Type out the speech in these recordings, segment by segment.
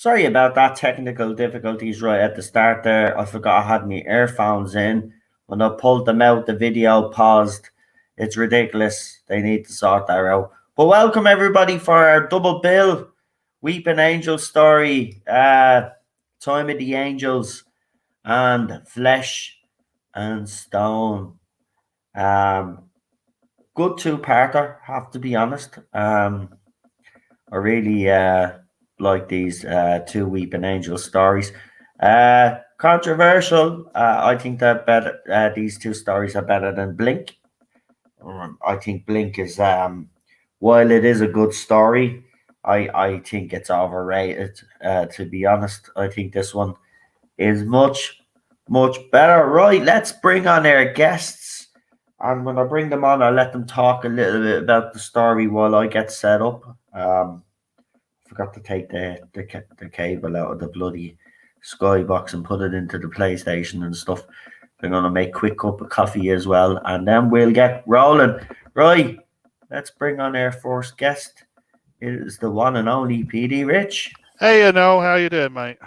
Sorry about that technical difficulties right at the start there. I forgot I had my earphones in. When I pulled them out, the video paused. It's ridiculous. They need to sort that out. But welcome everybody for our double bill Weeping Angel story. Time of the Angels and Flesh and Stone. Good two-parter, have to be honest. I really like these two Weeping Angel stories. Controversial. I think that these two stories are better than Blink. I think Blink is, while it is a good story, I think it's overrated. To be honest, I think this one is much better. Right, let's bring on our guests. And when I bring them on, I'll let them talk a little bit about the story while I get set up. Forgot to take the cable out of the bloody skybox and put it into the PlayStation and stuff. I'm going to make a quick cup of coffee as well, and then we'll get rolling. Right, let's bring on our first guest. It is the one and only PD Rich. Hey, how you doing, mate?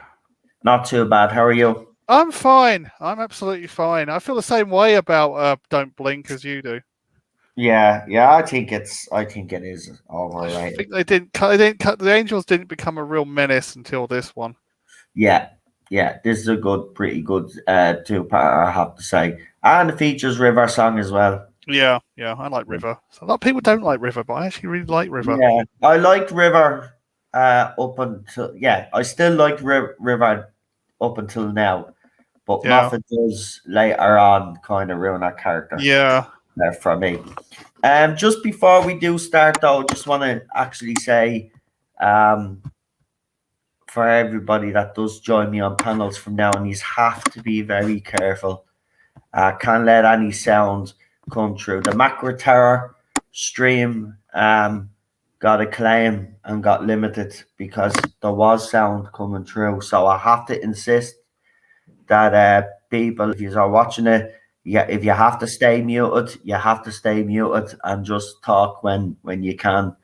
Not too bad. How are you? I'm fine. I'm absolutely fine. I feel the same way about Don't Blink as you do. Yeah. I think it is overrated. I think they didn't cut. The Angels didn't become a real menace until this one. Yeah. This is a pretty good two-part, I have to say, and it features River song as well. Yeah, I like River. So a lot of people don't like River, but I actually really like River. Yeah, I liked River up until I still liked River up until now, but Moffat does later on kind of ruin that character. Yeah. For me. Just before we do start though, just want to actually say for everybody that does join me on panels from now on, you have to be very careful. Can't let any sound come through. The Macro Terror stream got a claim and got limited because there was sound coming through. So I have to insist that people, if you are watching it, if you have to stay muted, you have to stay muted and just talk when you can,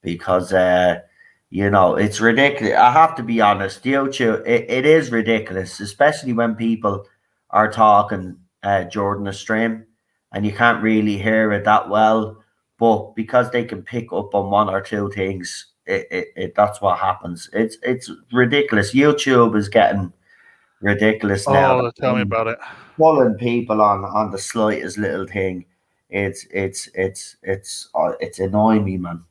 because it's ridiculous. I have to be honest, YouTube, it is ridiculous, especially when people are talking during the stream and you can't really hear it that well, but because they can pick up on one or two things, that's what happens. It's ridiculous. YouTube is getting ridiculous now. Oh, tell me about it. Pulling people on the slightest little thing, it's annoying me, man.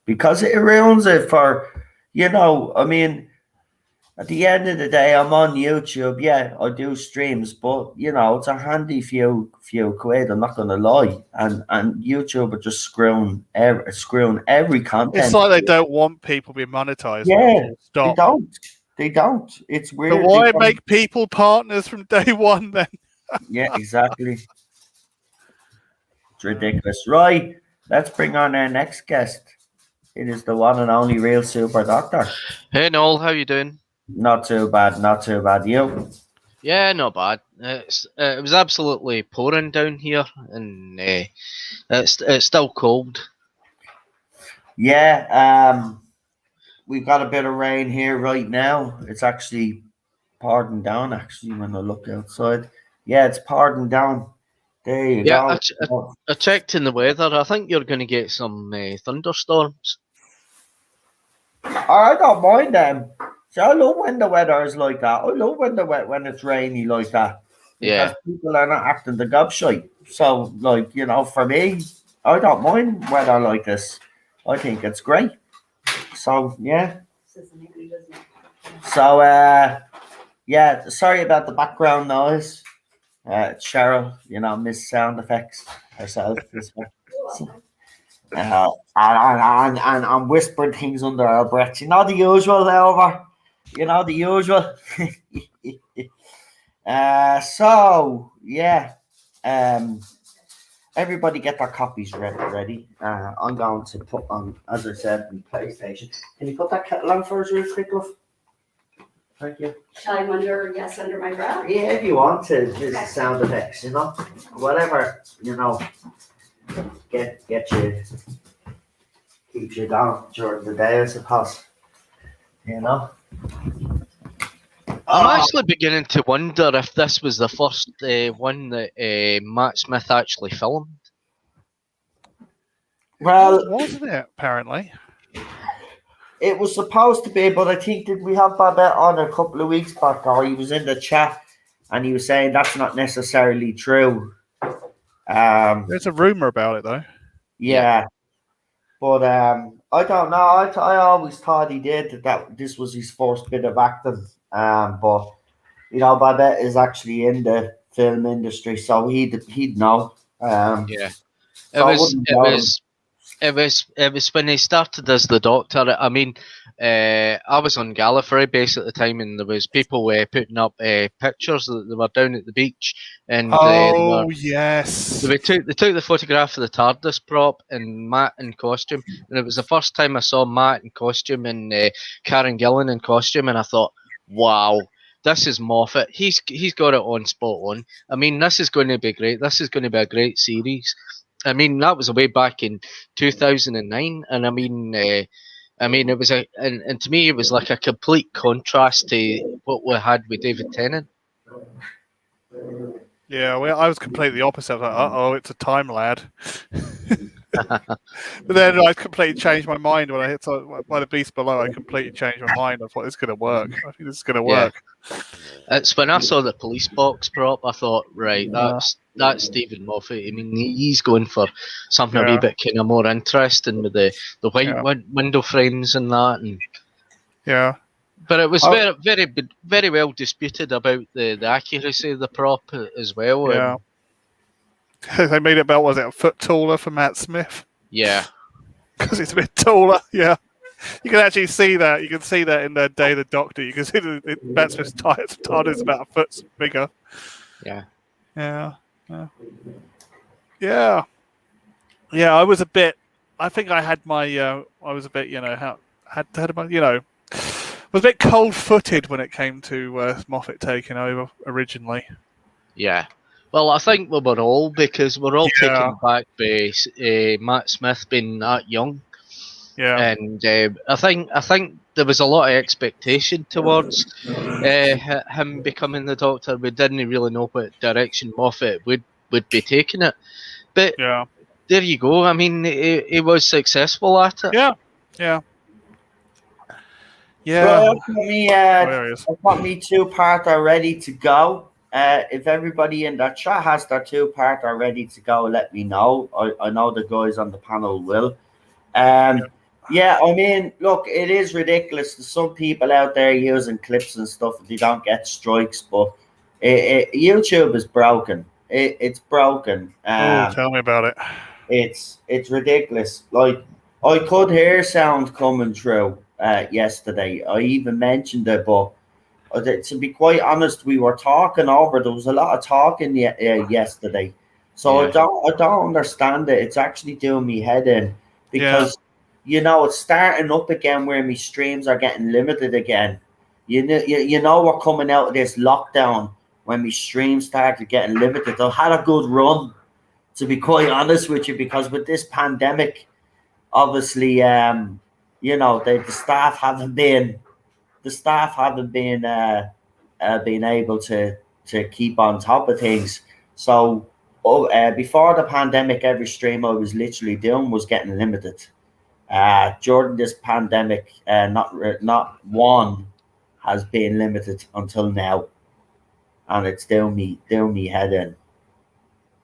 Because it ruins it for, I mean, at the end of the day, I'm on YouTube. Yeah, I do streams, but it's a handy few quid. I'm not gonna lie, and YouTube are just screwing every content. It's like they don't want people being monetized. Yeah, They don't. It's weird. So why make people partners from day one then? Yeah, exactly. It's ridiculous. Right, let's bring on our next guest. It is the one and only real Super Doctor. Hey Noel, how you doing? Not too bad. You? Yeah, not bad. It was absolutely pouring down here, and it's still cold. Yeah. We've got a bit of rain here right now. It's actually pouring down, actually, when I look outside. Yeah, it's pouring down. There you go. I checked in the weather. I think you're going to get some thunderstorms. I don't mind them. So I love when the weather is like that. I love when it's rainy like that. Because people are not acting the gobshite. So, for me, I don't mind weather like this. I think it's great. So yeah. So sorry about the background noise. Cheryl, Miss Sound Effects herself. And I'm whispering things under our breath. The usual, however. You know, the usual. So yeah, everybody get their copies ready. I'm going to put on, as I said, my PlayStation. Can you put that kettle on for us real quick, love? Thank you. Shall I under my breath? Yeah, if you want to, use the sound effects, you know, whatever, you know, get you, keeps you down during the day, I suppose. You know. I'm actually beginning to wonder if this was the first one that Matt Smith actually filmed. Well, Wasn't it? Apparently. it was supposed to be, but I think did we have Babette on a couple of weeks back, or he was in the chat and he was saying that's not necessarily true. There's a rumor about it though. Yeah. But I don't know. I always thought he did that this was his first bit of acting. But you know, Babette is actually in the film industry, so he'd know. Yeah, So I wouldn't doubt him. it was when he started as the Doctor. I mean, I was on Gallifrey base at the time, and there was people putting up pictures that they were down at the beach, and Yes, they took the photograph of the TARDIS prop and Matt in costume, and it was the first time I saw Matt in costume and Karen Gillan in costume, and I thought, wow. This is Moffat. He's got it on spot on. I mean, this is going to be great. This is going to be a great series. I mean, that was way back in 2009, and I mean, it was and to me, it was like a complete contrast to what we had with David Tennant. yeah. Well, I was completely opposite. I was like, oh, it's a time lad. But then I completely changed my mind when I hit by the Beast Below. I completely changed my mind. I thought it's going to work. I think this is going to work. It's when I saw the police box prop, I thought, right, that's Stephen Moffat. I mean, he's going for something a wee bit kind of more interesting with the white window frames and that. And yeah. But it was very well disputed about the accuracy of the prop as well. Yeah. They made it about, was it a foot taller for Matt Smith? Yeah. Because it's a bit taller, yeah. You can actually see that. You can see that in the Day of the Doctor. You can see that Matt Smith's TARDIS about a foot bigger. Yeah. Yeah. Yeah. Yeah, I was a bit, I think I had my, I was a bit, had my, was a bit cold-footed when it came to Moffat taking over originally. Yeah. Well, I think we were all, because we're all taken back by Matt Smith being that young. Yeah. And I think there was a lot of expectation towards him becoming the Doctor. We didn't really know what direction Moffat would be taking it. But there you go. I mean, he was successful at it. Yeah. Yeah. Well, I've got me two-parter ready to go. If everybody in that chat has their two-parter ready to go, let me know. I know the guys on the panel will. Yeah, I mean, look, it is ridiculous. There's some people out there using clips and stuff. They don't get strikes, but YouTube is broken. It's broken. Tell me about it. It's ridiculous. Like, I could hear sound coming through yesterday. I even mentioned it, but to be quite honest, we were talking over. There was a lot of talking yesterday, so I don't understand it. It's actually doing me head in because it's starting up again where my streams are getting limited again. You know we're coming out of this lockdown when my streams started getting limited. I had a good run, to be quite honest with you, because with this pandemic, obviously, the staff haven't been. The staff haven't been able to keep on top of things. So before the pandemic, every stream I was literally doing was getting limited. During this pandemic, not one has been limited until now, and it's doing me head in.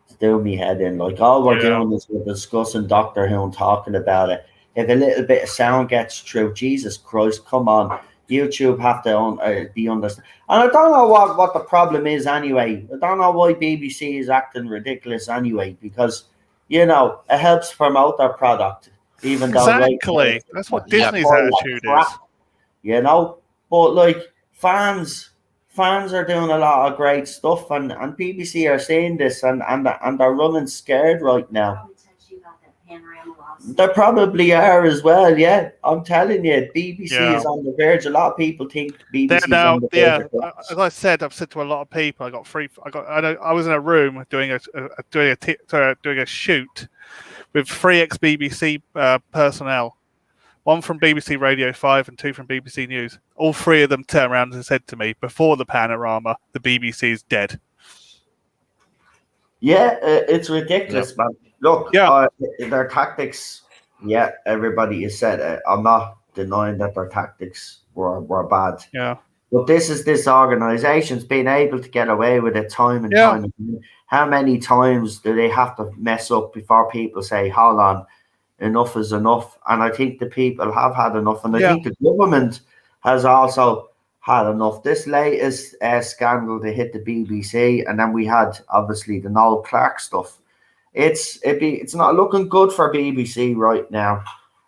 It's doing me head in. Like, all we're doing is we're discussing Doctor Who and talking about it. If a little bit of sound gets through, Jesus Christ, come on. YouTube have to be understood. And I don't know what the problem is anyway. I don't know why BBC is acting ridiculous anyway, because, it helps promote their product. Even exactly. That's what Disney's attitude is. But But like fans are doing a lot of great stuff, and BBC are saying this, and they're running scared right now. They probably are as well, yeah. I'm telling you, BBC is on the verge. A lot of people think BBC is on the verge. As I said, I've said to a lot of people, I was in a room doing a shoot with 3 ex-BBC personnel, 1 from BBC Radio 5 and 2 from BBC News. All 3 of them turned around and said to me, before the panorama, the BBC is dead. Yeah, it's ridiculous, man. Look, their tactics, everybody has said it. I'm not denying that their tactics were bad. Yeah. But this organization's been able to get away with it time and time again. How many times do they have to mess up before people say, hold on, enough is enough? And I think the people have had enough. And I think the government has also had enough. This latest scandal to hit the BBC, and then we had obviously the Noel Clarke stuff. It's not looking good for BBC right now.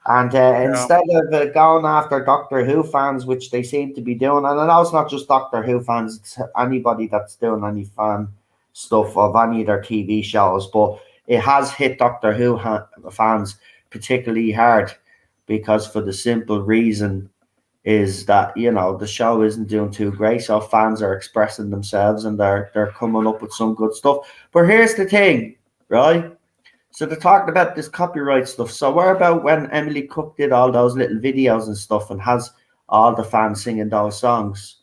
And instead of going after Doctor Who fans, which they seem to be doing, and I know it's not just Doctor Who fans, it's anybody that's doing any fan stuff of any of their TV shows, but it has hit Doctor Who fans particularly hard, because for the simple reason is that, you know, the show isn't doing too great, so fans are expressing themselves and they're coming up with some good stuff. But here's the thing, right? So they're talking about this copyright stuff. So what about when Emily Cook did all those little videos and stuff and has all the fans singing those songs,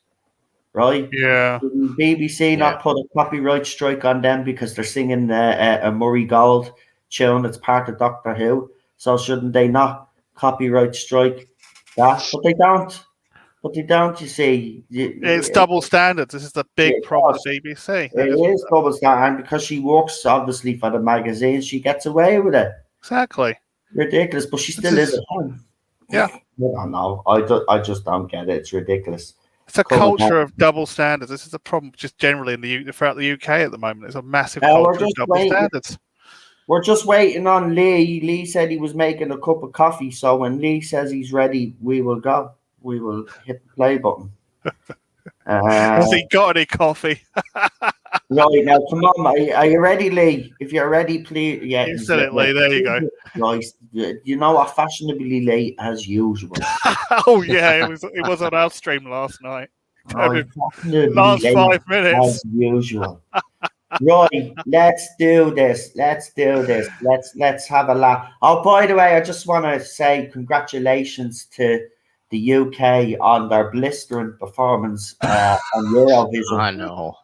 right? Yeah. Did BBC not put a copyright strike on them because they're singing a Murray Gold tune that's part of Doctor Who? So shouldn't they not copyright strike that? But they don't. You see. It's double standards. This is the big problem with BBC. It is double standard, and because she works obviously for the magazine, she gets away with it. Exactly. Ridiculous, but she still is a fan. Yeah. I don't know. I just don't get it. It's ridiculous. It's a culture of double standards. This is a problem just generally throughout the UK at the moment. It's a massive culture of double standards. We're just waiting on Lee. Lee said he was making a cup of coffee, so when Lee says he's ready, we will go. We will hit the play button. Has he got any coffee? Right, now, come on. Are you ready, Lee? If you're ready, please. Yeah, you said it, Lee. There you go. Right. You know what? Fashionably late as usual. Oh, yeah. It was on our stream last night. Right, last 5 minutes. As usual. Right, let's do this. Let's have a laugh. Oh, by the way, I just want to say congratulations to the UK on their blistering performance on Eurovision. I know.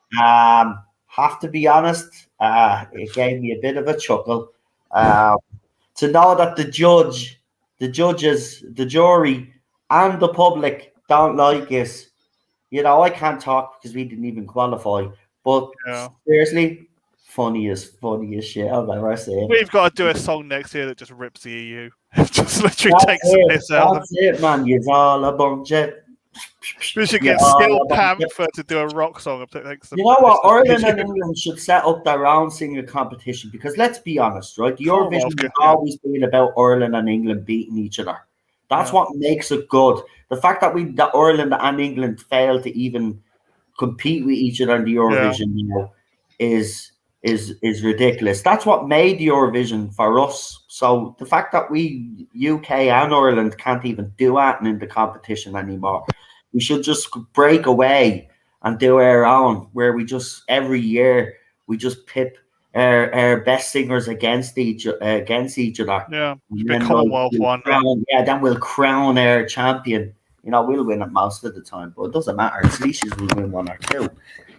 Have to be honest, it gave me a bit of a chuckle to know that the judges, the jury, and the public don't like it. You know, I can't talk because we didn't even qualify. But seriously, funny as shit I've ever seen. We've got to do a song next year that just rips the EU. Just literally takes the piss out. That's it, man. You're all a bunch of... We should get Steel Panther to do a rock song. You know what? Ireland and England should set up their own singing competition, because let's be honest, right? The Eurovision has always been about Ireland and England beating each other. That's what makes it good. The fact that Ireland and England failed to even compete with each other in the Eurovision, you know, is ridiculous. That's what made the Eurovision for us. So the fact that we, UK and Ireland, can't even do that in the competition anymore, we should just break away and do our own, where we just every year we just pit our best singers against each other. Yeah, the Commonwealth one. Then we'll crown our champion. You know, we'll win it most of the time, but it doesn't matter. At least we win 1 or 2.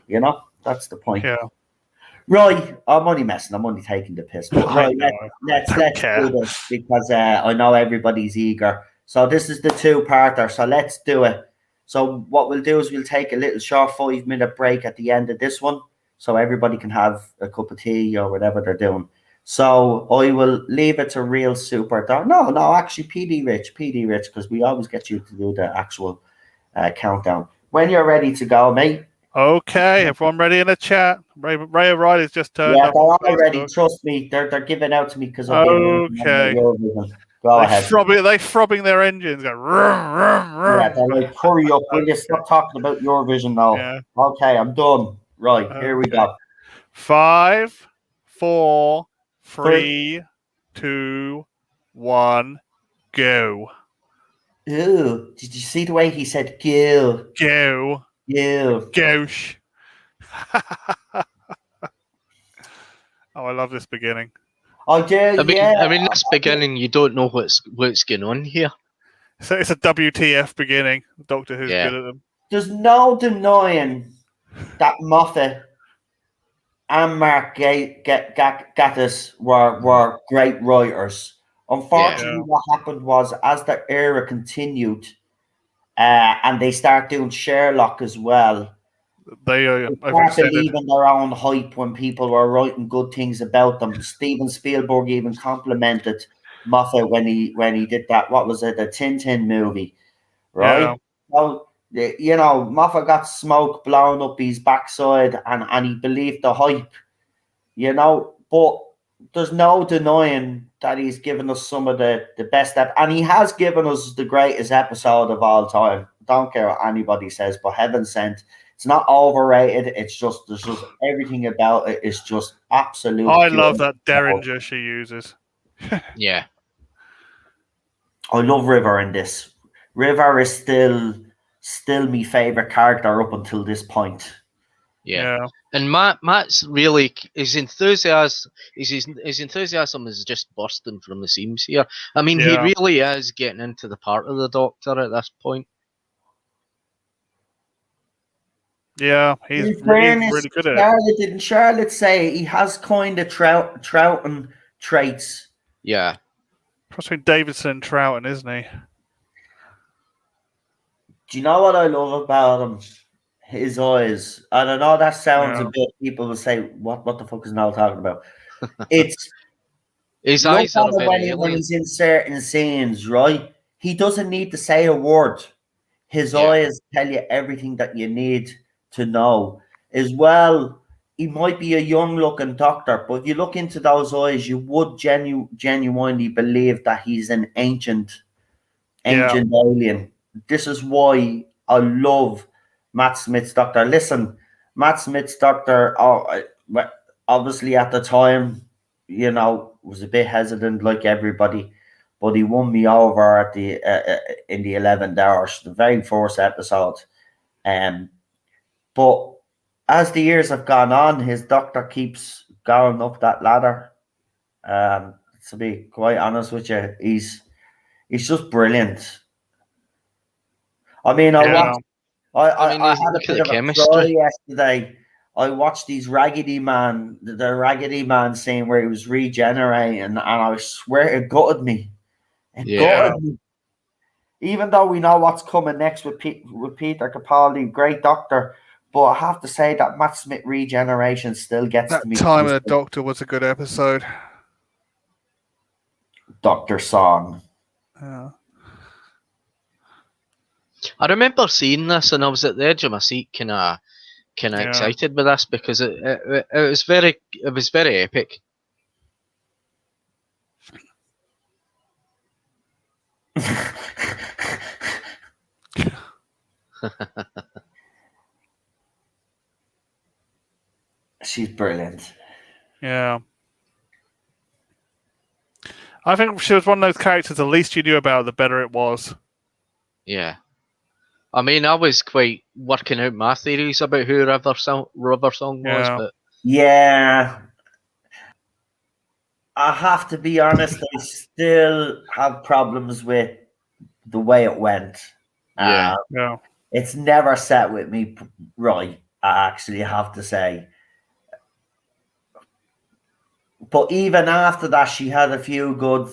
You know, that's the point. Yeah. Right, I'm only messing. I'm only taking the piss. But right, let's do this, because I know everybody's eager. So this is the 2-parter. So let's do it. So what we'll do is we'll take a little short 5-minute break at the end of this one, so everybody can have a cup of tea or whatever they're doing. So I will leave it to Real Super. No, actually, PD Rich, because we always get you to do the actual countdown. When you're ready to go, mate. Okay, everyone ready in the chat? Ray O'Reilly's just turned up. They're all ready. Trust me, they're giving out to me because I've been okay. Go They ahead. throbbing their engines. Go rum, rum, rum. Yeah, they're like, hurry up, will you stop talking about your vision now? Yeah. Okay, I'm done. Right, here we Okay. go. 5, 4, 3, 2, 1, go. Ooh, did you see the way he said "gill"? Go. Gill. Gauche. Oh, I love this beginning. I do. I mean, this beginning, you don't know what's going on here. So it's a WTF beginning. Doctor Who's Yeah. good at them. There's no denying that Moffat and Mark Gatiss were great writers. Unfortunately, Yeah. what happened was as the era continued, and they start doing Sherlock as well. They They start overextended. believing their own hype when people were writing good things about them. Steven Spielberg even complimented Moffat when he did that. What was it? The Tintin movie, right? Yeah. So you know, Moffat got smoke blown up his backside, and he believed the hype. You know, but there's no denying that he's given us some of the best and he has given us the greatest episode of all time. Don't care what anybody says, but Heaven Sent, it's not overrated. It's just there's just everything about it is just absolute. I pure love that power. Derringer she uses. Yeah. I love River in this. River is still my favorite character up until this point. Yeah. And Matt's really his enthusiasm is just bursting from the seams here. I mean, he really is getting into the part of the Doctor at this point. Yeah, he's really good at it. Didn't Charlotte say he has kind of Troughton traits? Yeah. Between Davidson and Troughton, isn't he? Do you know what I love about him? His eyes. And I know that sounds a bit. People will say, "What the fuck is Noel talking about?" It's his eyes are very when he's in certain scenes, right? He doesn't need to say a word. His eyes tell you everything that you need to know. As well, he might be a young-looking doctor, but if you look into those eyes, you would genuinely believe that he's an ancient alien. This is why I love Matt Smith's Doctor. Listen, Matt Smith's Doctor, obviously at the time, you know, was a bit hesitant like everybody, but he won me over at the in the 11th hour, the very first episode. But as the years have gone on, his Doctor keeps going up that ladder. To be quite honest with you, he's just brilliant. I mean, I had a bit of a cry yesterday. I watched the Raggedy Man scene where he was regenerating, and I swear it gutted me. Gutted me. Even though we know what's coming next with Peter Capaldi, great Doctor, but I have to say that Matt Smith regeneration still gets to me. That Time of the Doctor was a good episode. Doctor Song. Yeah. I remember seeing this, and I was at the edge of my seat, kind of excited with this because it was very epic. She's brilliant. Yeah. I think she was one of those characters, the least you knew about, the better it was. Yeah. I mean, I was quite working out my theories about who River Song was, but... Yeah. I have to be honest, I still have problems with the way it went. Yeah. It's never set with me right, I actually have to say. But even after that, she had a few good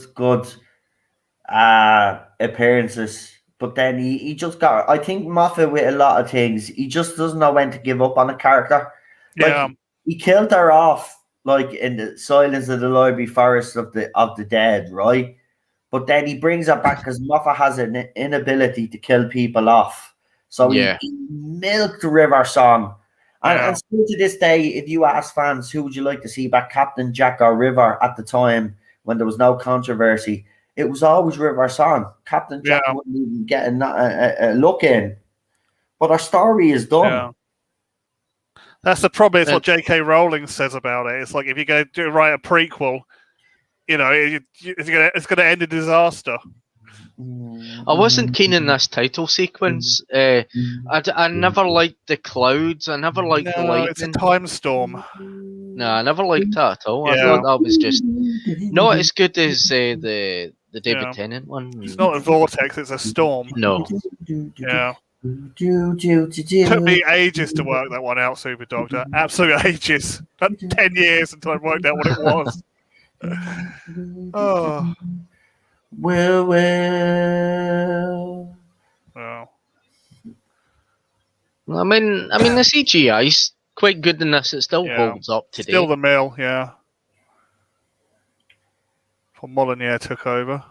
appearances. But then he just got, I think Moffat with a lot of things, he just doesn't know when to give up on a character. Like, he killed her off, like in the Silence of the Library Forest of the Dead, right? But then he brings her back because Moffat has an inability to kill people off. So he milked River Song. And still to this day, if you ask fans, who would you like to see back, Captain Jack or River at the time when there was no controversy, it was always River Song. Captain Jack Yeah. wouldn't even get a look in. But our story is done. Yeah. That's the problem. It's And- what J.K. Rowling says about it. It's like if you're going to write a prequel, it's going to end in disaster. I wasn't keen in this title sequence. I never liked the clouds. I never liked the No, it's a lightning. time storm. No, I never liked that at all. I Yeah. thought that was just not as good as the David Yeah. Tennant one. It's not a vortex; it's a storm. No. Yeah. Took me ages to work that one out, Super Doctor. Absolute ages. About 10 years until I worked out what it was. Oh. Well. Well. I mean the CGI's quite good in this. It still Yeah. holds up today. Still the mill, yeah. Before Molyneux took over.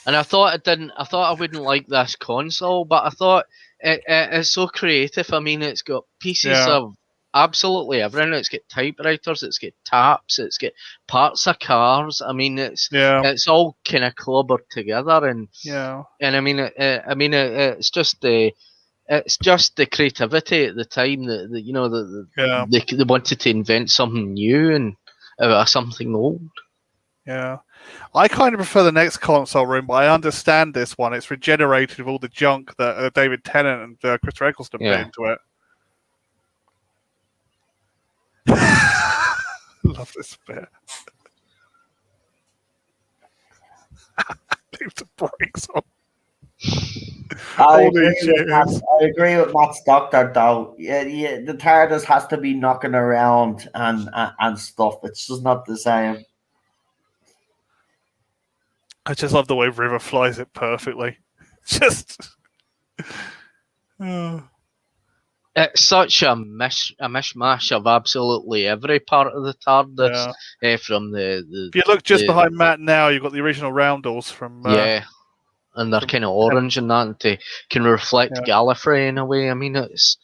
And I thought I wouldn't like this console, but I thought it's so creative. I mean, it's got pieces Yeah. of absolutely everything. It's got typewriters, it's got taps, it's got parts of cars. I mean, it's all kind of clobbered together, and I mean, it's just the creativity at the time that they wanted to invent something new and something old. Yeah. I kind of prefer the next console room, but I understand this one. It's regenerated with all the junk that David Tennant and Christopher Eccleston put into it. Love this bit. Leave the brakes on. I agree with Matt's doctor, though. Yeah, the TARDIS has to be knocking around and stuff. It's just not the same. I just love the way River flies it perfectly. Just. It's such a mishmash of absolutely every part of the TARDIS. From the. If you look just behind Matt now, you've got the original roundels from. And they're kind of orange and that, and they can reflect Gallifrey in a way. I mean, it's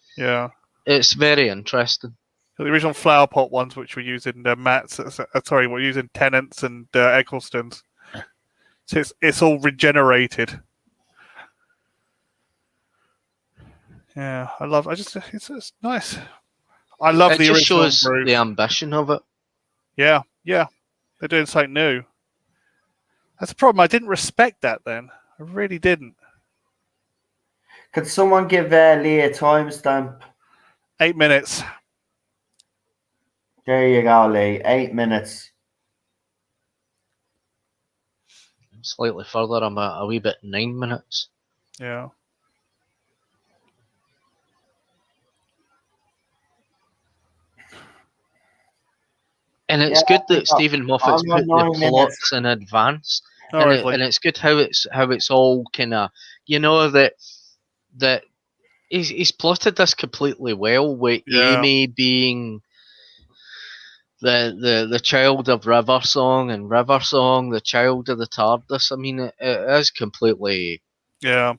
very interesting. The original flower pot ones, which were using Matt's, we're using Tennant's and Eccleston's. So it's all regenerated. Yeah, it's nice. I love the original. It just shows the ambition of it. Yeah, they're doing something new. That's the problem. I didn't respect that then. I really didn't. Could someone give Lee a timestamp? 8 minutes. There you go, Lee. 8 minutes. Slightly further, I'm a wee bit 9 minutes. Yeah. And it's good that Stephen Moffat's put the plots in advance, and it's good how it's all kind of that he's plotted this completely well, with Amy being the child of River Song, and River Song the child of the TARDIS. I mean, it is completely. Yeah.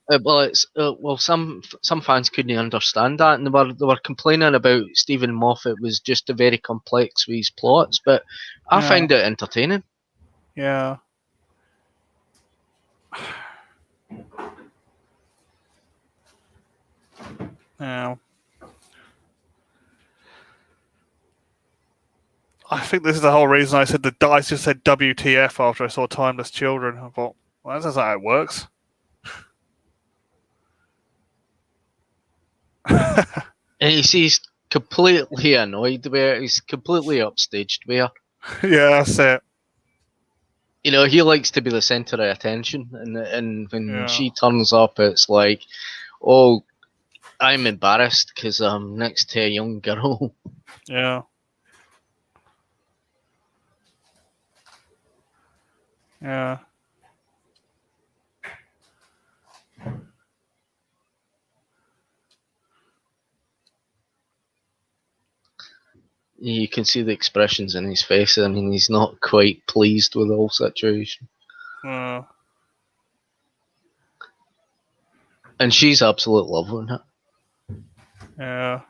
Some fans couldn't understand that, and they were complaining about Stephen Moffat was just a very complex with his plots, but I find it entertaining. Yeah. Yeah. I think this is the whole reason I just said WTF after I saw Timeless Children. I thought, well, that's how it works. And he's completely annoyed with it. He's completely upstaged with her. Yeah, that's it. He likes to be the centre of attention, and when she turns up, it's like, oh, I'm embarrassed because I'm next to a young girl. Yeah. Yeah. You can see the expressions in his face. I mean, he's not quite pleased with the whole situation. And she's absolute love with it. Yeah.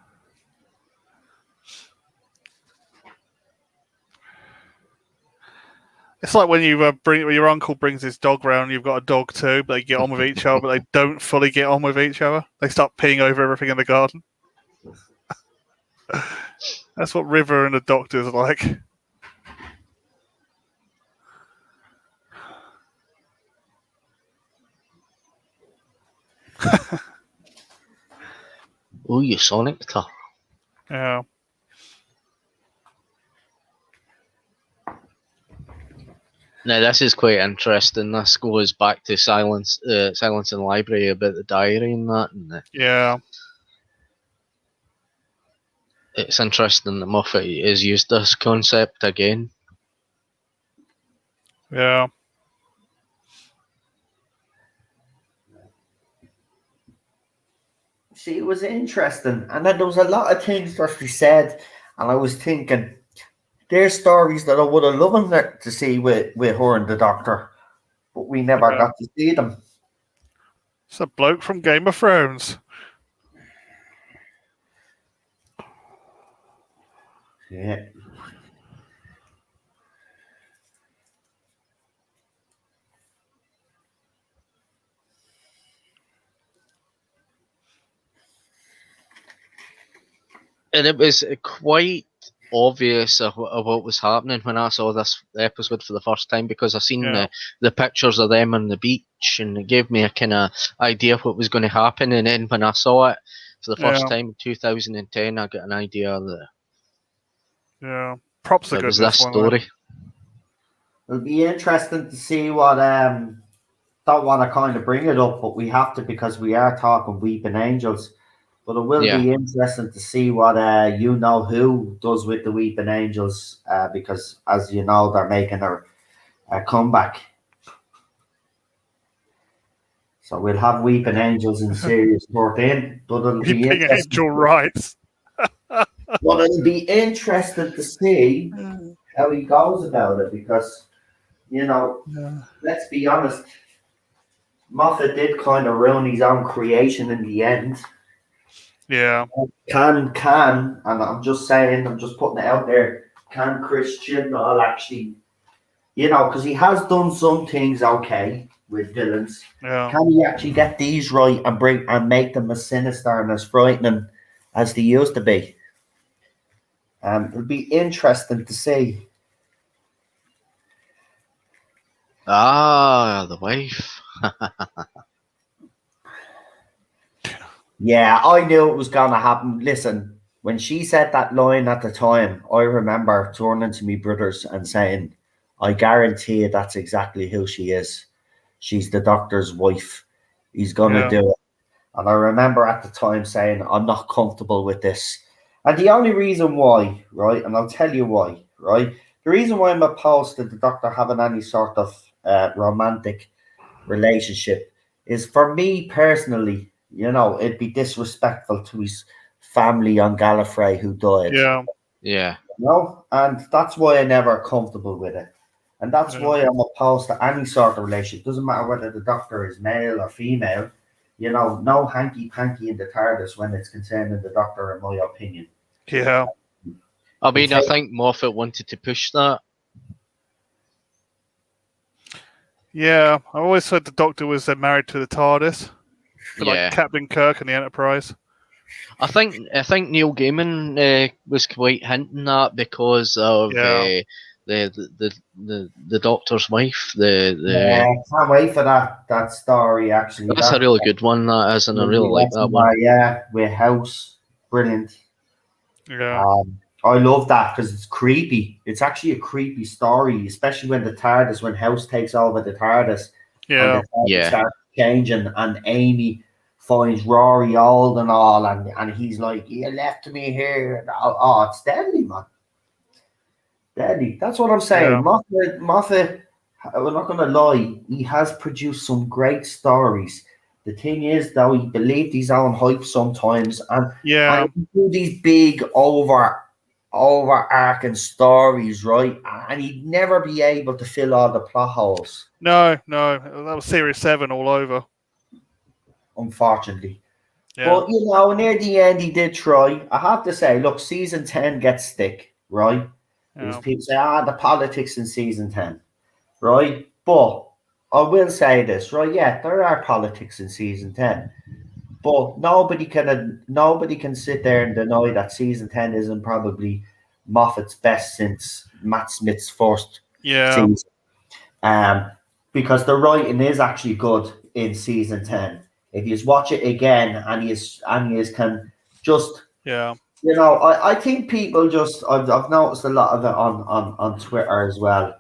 It's like when you when your uncle brings his dog round, you've got a dog too, but they get on with each other, but they don't fully get on with each other. They start peeing over everything in the garden. That's what River and the Doctor's like. Oh, you Sonic her. Yeah. Now this is quite interesting. This goes back to Silence in the Library about the diary and that. And Yeah. it's interesting that Moffat has used this concept again. Yeah. See, it was interesting, and then there was a lot of things that she said, and I was thinking, there's stories that I would have loved to see with her and the Doctor, but we never Yeah. got to see them. It's a bloke from Game of Thrones. Yeah. And it was quite obvious of what was happening when I saw this episode for the first time, because I seen the pictures of them on the beach, and it gave me a kind of idea of what was going to happen. And then when I saw it for the first time in 2010, I got an idea that props are it good. was this story. It'll be interesting to see what. Don't want to kind of bring it up, but we have to because we are talking Weeping Angels. But it will be interesting to see what You Know Who does with the Weeping Angels, because as you know, they're making a comeback. So we'll have Weeping Angels in Series 14, but it'll be Weeping interesting. Angel rights. But it'll be interesting to see how he goes about it, because, you know, let's be honest, Moffat did kind of ruin his own creation in the end. Yeah. Can, and I'm just saying, I'm just putting it out there, can Chris Chibnall actually, you know, because he has done some things okay with villains. Yeah. Can he actually get these right and make them as sinister and as frightening as they used to be? It'll be interesting to see. Ah, the wife. Yeah, I knew it was going to happen. Listen, when she said that line at the time, I remember turning to me brothers and saying, I guarantee you that's exactly who she is. She's the Doctor's wife. He's going to do it. And I remember at the time saying, I'm not comfortable with this. And the only reason why, right, and I'll tell you why, right, the reason why I'm opposed to the Doctor having any sort of romantic relationship is, for me personally, you know, it'd be disrespectful to his family on Gallifrey who died. Yeah. You know? And that's why I'm never comfortable with it. And that's why I'm opposed to any sort of relationship. Doesn't matter whether the Doctor is male or female. You know, no hanky-panky in the TARDIS when it's concerning the Doctor, in my opinion. Yeah. I mean, I think Moffat wanted to push that. Yeah, I always said the Doctor was married to the TARDIS. Like Captain Kirk and the Enterprise. I think Neil Gaiman was quite hinting that because of the Doctor's wife. Yeah, I can't wait for that story. Actually, that's a really good one. That is, and I really like that one. Yeah, with House, brilliant. Yeah. I love that because it's creepy. It's actually a creepy story, especially when when House takes over the TARDIS. Yeah. And the TARDIS starts changing, and Amy finds Rory old and all, and he's like, "You left me here." Oh, it's deadly, man. Deadly. That's what I'm saying. Moffat, we're not going to lie, he has produced some great stories. The thing is, though, he believed his own hype sometimes, and he do these big overarching stories, right? And he'd never be able to fill all the plot holes. No, that was Series 7 all over. Unfortunately. But, you know, near the end, he did try. I have to say, look, Season 10 gets stick, right? Because people say, the politics in Season 10. right? But I will say this, right? Yeah, there are politics in season 10, but nobody can sit there and deny that season 10 isn't probably Moffat's best since Matt Smith's first Yeah. season. Because the writing is actually good in season 10. If you watch it again and you can just, Yeah. I think people just, I've noticed a lot of it on Twitter as well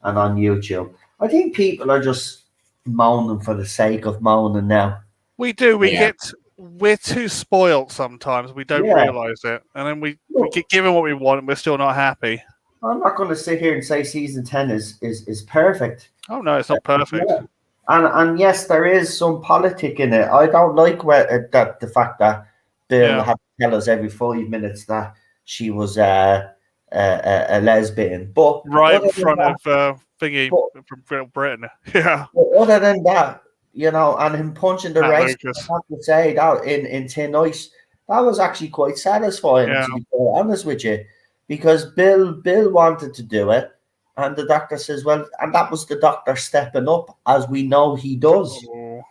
and on YouTube. I think people are just moaning for the sake of moaning now. We do. Yeah. We're too spoilt sometimes. We don't Yeah. realise it, and then we get given what we want, and we're still not happy. I'm not going to sit here and say season 10 is perfect. Oh no, it's not perfect. Yeah. And yes, there is some politic in it. I don't like that the fact that Bill had to tell us every 5 minutes that she was a lesbian. But right in front of thingy from Great Britain. Yeah. But other than that, and him punching the Matt race, Lucas. I have to say that in Tin Ice, that was actually quite satisfying, Yeah. to be quite honest with you, because Bill wanted to do it, and the doctor says, well, and that was the doctor stepping up, as we know he does. Oh,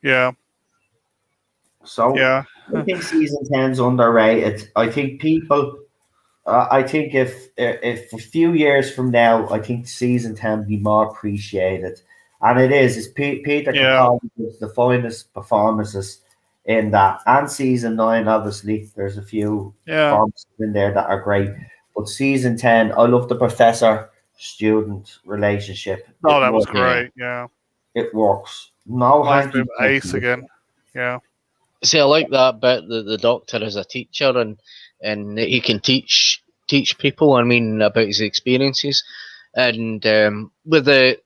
yeah. So Yeah. I think season 10's underrated. I think people, I think if a few years from now, I think season 10 be more appreciated. And it is. It's Peter Capaldi gives the finest performances in that. And season 9, obviously, there's a few performances in there that are great. But season 10, I love the professor-student relationship. Oh, that was great. Yeah. It works. No hanky Ace again. Yeah. See, I like that bit that the doctor is a teacher and he can teach people. I mean, about his experiences, and with the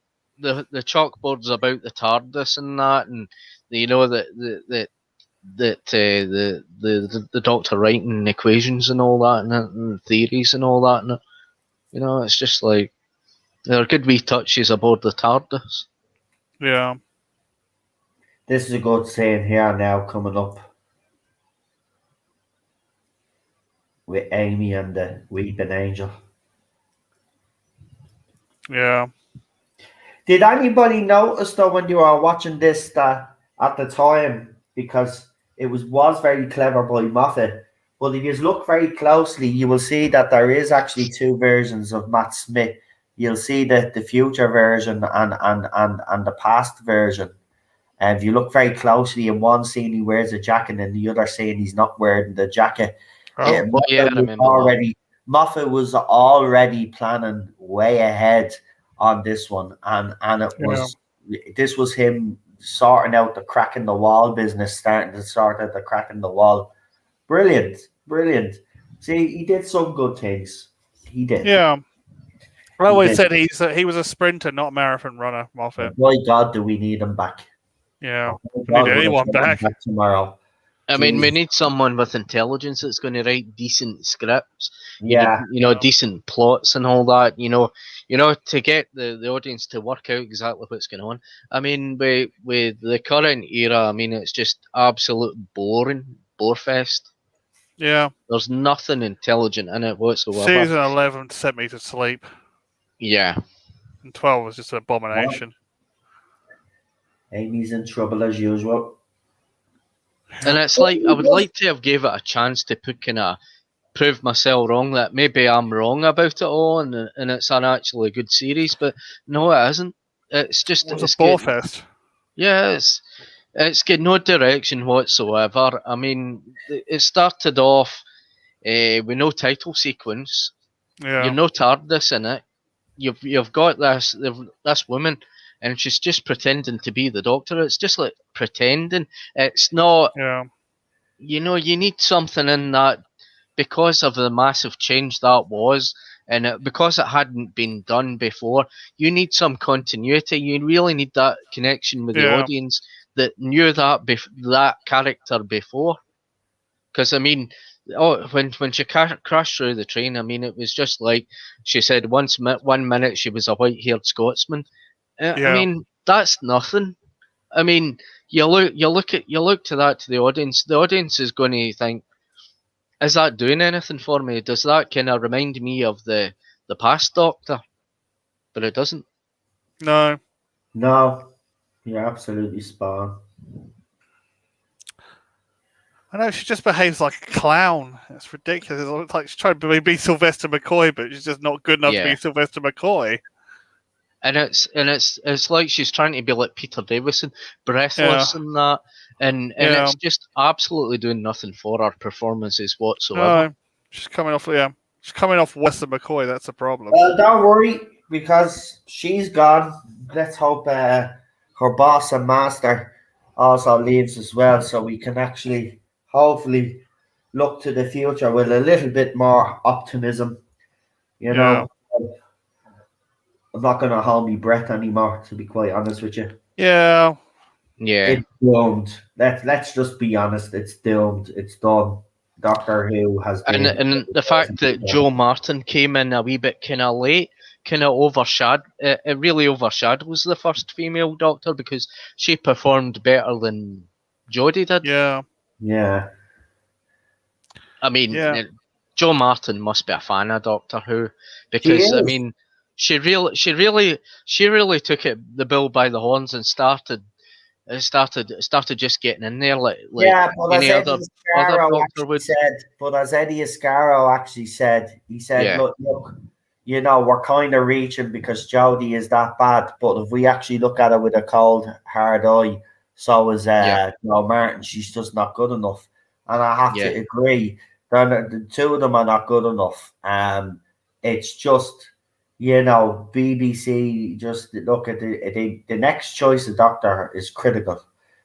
chalkboards about the TARDIS and that, and that the doctor writing equations and all that, and theories and all that, and it's just like there are good wee touches aboard the TARDIS. Yeah. This is a good scene here now coming up with Amy and the Weeping Angel. Yeah. Did anybody notice though when you were watching this that at the time, because it was very clever by Moffat, but if you look very closely, you will see that there is actually two versions of Matt Smith. You'll see the future version and the past version. And if you look very closely, in one scene he wears a jacket, and in the other scene he's not wearing the jacket. I remember Moffat was already planning way ahead on this one, and this was him sorting out the crack in the wall business, starting to sort out the crack in the wall. Brilliant. See, he did some good things. He did. Yeah. I always said he was a sprinter, not a marathon runner, Moffat. My God, do we need him back? Yeah. We need anyone back tomorrow. I mean, we need someone with intelligence that's going to write decent scripts. Yeah. Decent plots and all that. To get the audience to work out exactly what's going on. I mean, with the current era, I mean, it's just absolute bore fest. Yeah. There's nothing intelligent in it whatsoever. Season 11 sent me to sleep. Yeah. And 12 was just an abomination. Amy's in trouble as usual. And it's like, I would like to have gave it a chance to prove myself wrong, that maybe I'm wrong about it all and it's an actually good series, but no, it isn't. It's just it's a bore fest. Yeah, it's got no direction whatsoever. I mean, it started off with no title sequence. Yeah. You've no TARDIS in it. You've got this woman, and she's just pretending to be the Doctor. It's just like pretending. It's not. Yeah. You need something in that, because of the massive change that was, and because it hadn't been done before. You need some continuity. You really need that connection with the audience that knew that character before. Because I mean, when she crashed through the train, I mean, it was just like she said. 1 minute she was a white-haired Scotsman. I mean, that's nothing. I mean, you look to that to the audience. The audience is going to think, is that doing anything for me? Does that kind of remind me of the past Doctor? But it doesn't. No. No, you're absolutely spot on. I know she just behaves like a clown. It's ridiculous. It looks like she's trying to be Sylvester McCoy, but she's just not good enough to Yeah. be Sylvester McCoy. And it's like she's trying to be like Peter Davison, breathless and that, and Yeah. it's just absolutely doing nothing for her performances whatsoever. No, she's coming off. Yeah, she's coming off Western McCoy. That's the problem. Well, don't worry, because she's gone. Let's hope her boss and master also leaves as well, so we can actually hopefully look to the future with a little bit more optimism. You know, I'm not going to hold my breath anymore, to be quite honest with you. Yeah. Yeah. It's doomed. Let's just be honest. It's doomed. It's done. Doctor Who has been. And the fact that Joe Martin came in a wee bit kind of late, kind of it really overshadows the first female Doctor, because she performed better than Jodie did. Yeah. Yeah. I mean, Yeah. Joe Martin must be a fan of Doctor Who, because I mean, she really took the bull by the horns and started just getting in there like Yeah, but as any Eddie other Scarrow Doctor actually would. said, he said, Yeah. look, you know, we're kind of reaching because Jodie is that bad, but if we actually look at her with a cold, hard eye, so is Martin. She's just not good enough, and I have to agree. The two of them are not good enough. It's just, you know, BBC just look at the next choice of Doctor is critical.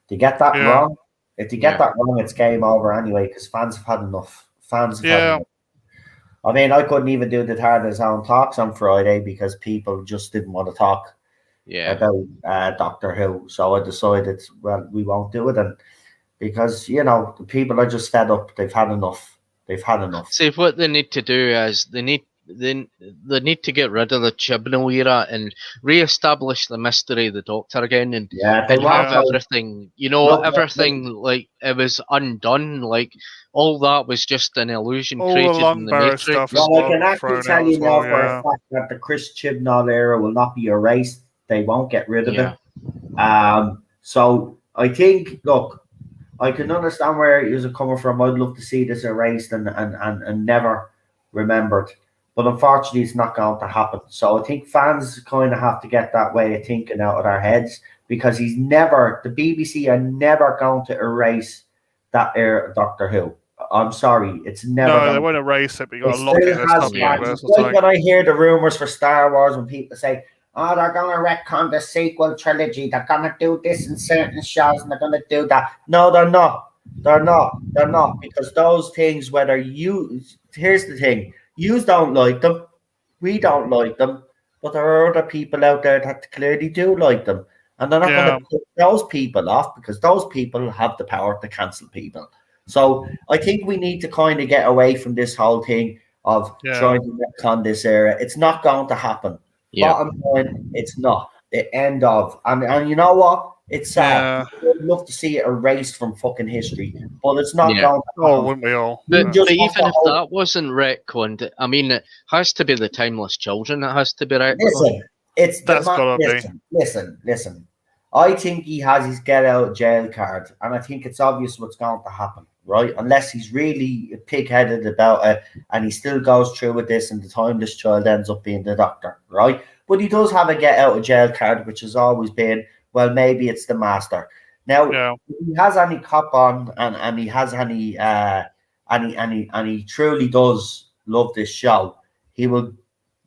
To get that wrong, if they get that wrong, it's game over anyway, because fans have had enough. Fans have had enough. I mean, I couldn't even do the Tardis own talks on Friday because people just didn't want to talk about Doctor Who. So I decided, well, we won't do it, and because, you know, the people are just fed up. They've had enough. See, what they need to do is they need to get rid of the Chibnall era and re-establish the mystery of the Doctor again, and have everything, you know, everything like it was undone, like all that was just an illusion created in the Matrix. Stuff well, I can actually tell you now for a fact that the Chris Chibnall era will not be erased. They won't get rid of it. So I think, look, I can understand where you're coming from. I'd love to see this erased and never remembered. But unfortunately, it's not going to happen. So I think fans kind of have to get that way of thinking out of their heads, because the BBC are never going to erase that era of Doctor Who. I'm sorry, it's never. No, they won't erase it. But you got to lock it as something universal. Like when I hear the rumors for Star Wars, when people say, "Oh, they're going to retcon the sequel trilogy. They're going to do this in certain shows, and they're going to do that." No, they're not. They're not, because those things, here's the thing. You don't like them. We don't like them. But there are other people out there that clearly do like them. And they're not going to put those people off, because those people have the power to cancel people. So I think we need to kind of get away from this whole thing of trying to retcon this era. It's not going to happen. Bottom line, it's not. The end of. And you know what? It's sad. I'd love to see it erased from fucking history, but it's not going to happen. Oh, wouldn't we all? But even if that wasn't retconned, I mean, it has to be the Timeless Children. It has to be retconned. Listen. I think he has his get out of jail card, and I think it's obvious what's going to happen, right? Unless he's really pig-headed about it, and he still goes through with this, and the Timeless Child ends up being the Doctor, right? But he does have a get out of jail card, which has always been, well, maybe it's the Master. Now, if he has any cop on, and he has any, and he truly does love this show, he will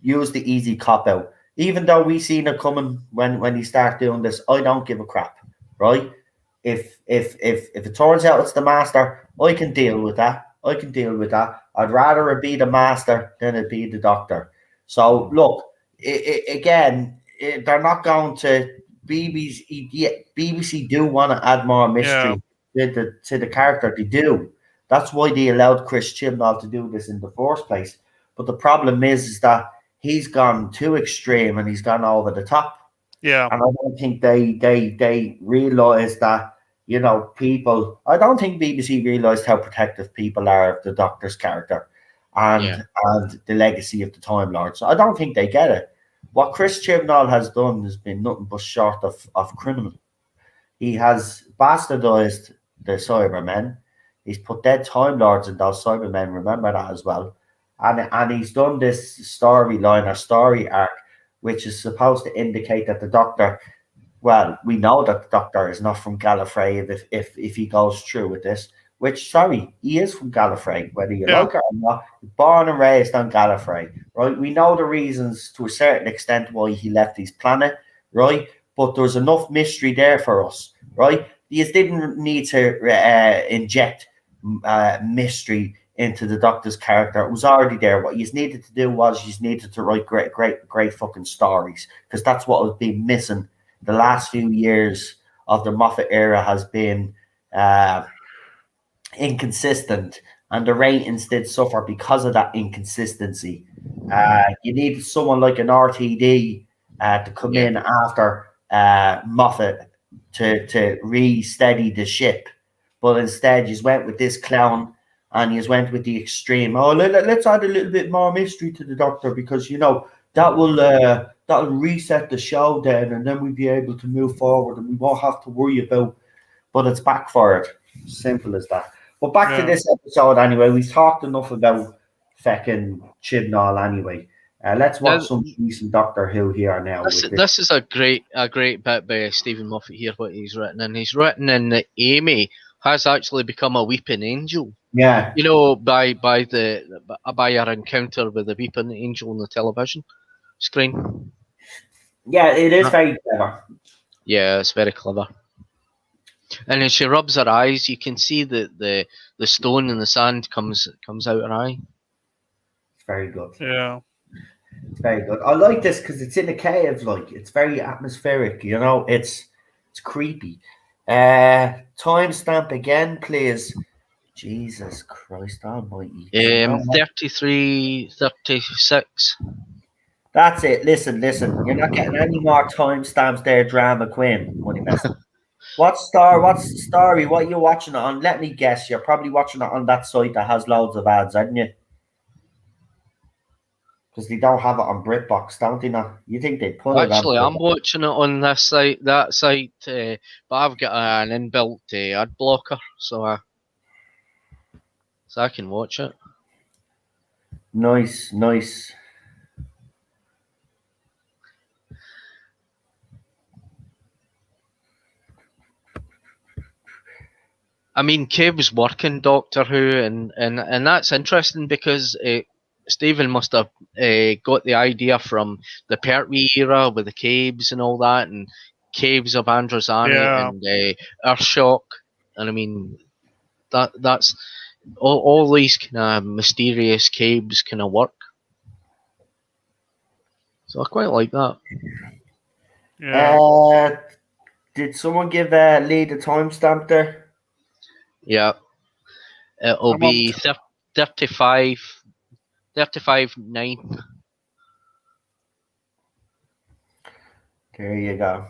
use the easy cop out. Even though we seen it coming when he start doing this, I don't give a crap, right? If it turns out it's the Master, I can deal with that. I'd rather it be the Master than it be the Doctor. So look, they're not going to. BBC do want to add more mystery to the character. They do. That's why they allowed Chris Chibnall to do this in the first place. But the problem is that he's gone too extreme and he's gone over the top. Yeah. And I don't think they realise that, you know, people. I don't think BBC realised how protective people are of the Doctor's character and the legacy of the Time Lord. So I don't think they get it. What Chris Chibnall has done has been nothing but short of criminal. He has bastardized the Cybermen. He's put dead Time Lords in those Cybermen. Remember that as well. And he's done this storyline or story arc, which is supposed to indicate that the Doctor. Well, we know that the Doctor is not from Gallifrey if he goes through with this. Which, sorry, he is from Gallifrey, whether you Yeah. like it or not. Born and raised on Gallifrey, right? We know the reasons to a certain extent why he left his planet, right? But there's enough mystery there for us, right? You didn't need to inject mystery into the Doctor's character. It was already there. What you needed to do was you needed to write great fucking stories, because that's what has been missing the last few years of the Moffat era. Has been inconsistent, and the ratings did suffer because of that inconsistency. You need someone like an RTD to come in after Moffat to re-steady the ship, but instead you went with this clown, and you went with the extreme. Oh, let's add a little bit more mystery to the Doctor, because that'll reset the show then, and then we'll be able to move forward, and we won't have to worry about. But it's backfired. Simple as that. But back to this episode anyway. We've talked enough about feckin' Chibnall anyway. Let's watch some decent Doctor Who here now. This is a great bit by Stephen Moffat here. What he's written, and he's written in that Amy has actually become a weeping angel. Yeah, You know, by her encounter with the weeping angel on the television screen. yeah, it is very clever. Yeah, it's very clever. And as she rubs her eyes, you can see that the stone in the sand comes out her eye. It's very good. Yeah. It's very good. I like this because it's in a cave. Like, it's very atmospheric. You know, it's creepy. Timestamp again, please. Jesus Christ Almighty. 33:36. That's it. Listen. You're not getting any more timestamps there, Drama Queen. Money mess. What's the story? What are you watching it on? Let me guess. You're probably watching it on that site that has loads of ads, aren't you? Because they don't have it on BritBox, don't they? Not. You think they put it on? Actually, I'm watching it on this site, that site, but I've got an inbuilt ad blocker, so I can watch it. Nice. I mean, Cave's working Doctor Who, and that's interesting because Stephen must have got the idea from the Pertwee era with the caves and all that, and Caves of Androzani and Earthshock, and I mean that's all these kind of mysterious caves kind of work. So I quite like that. Yeah. Did someone give Lee the timestamp there? Yeah, it'll be 35:9. There you go.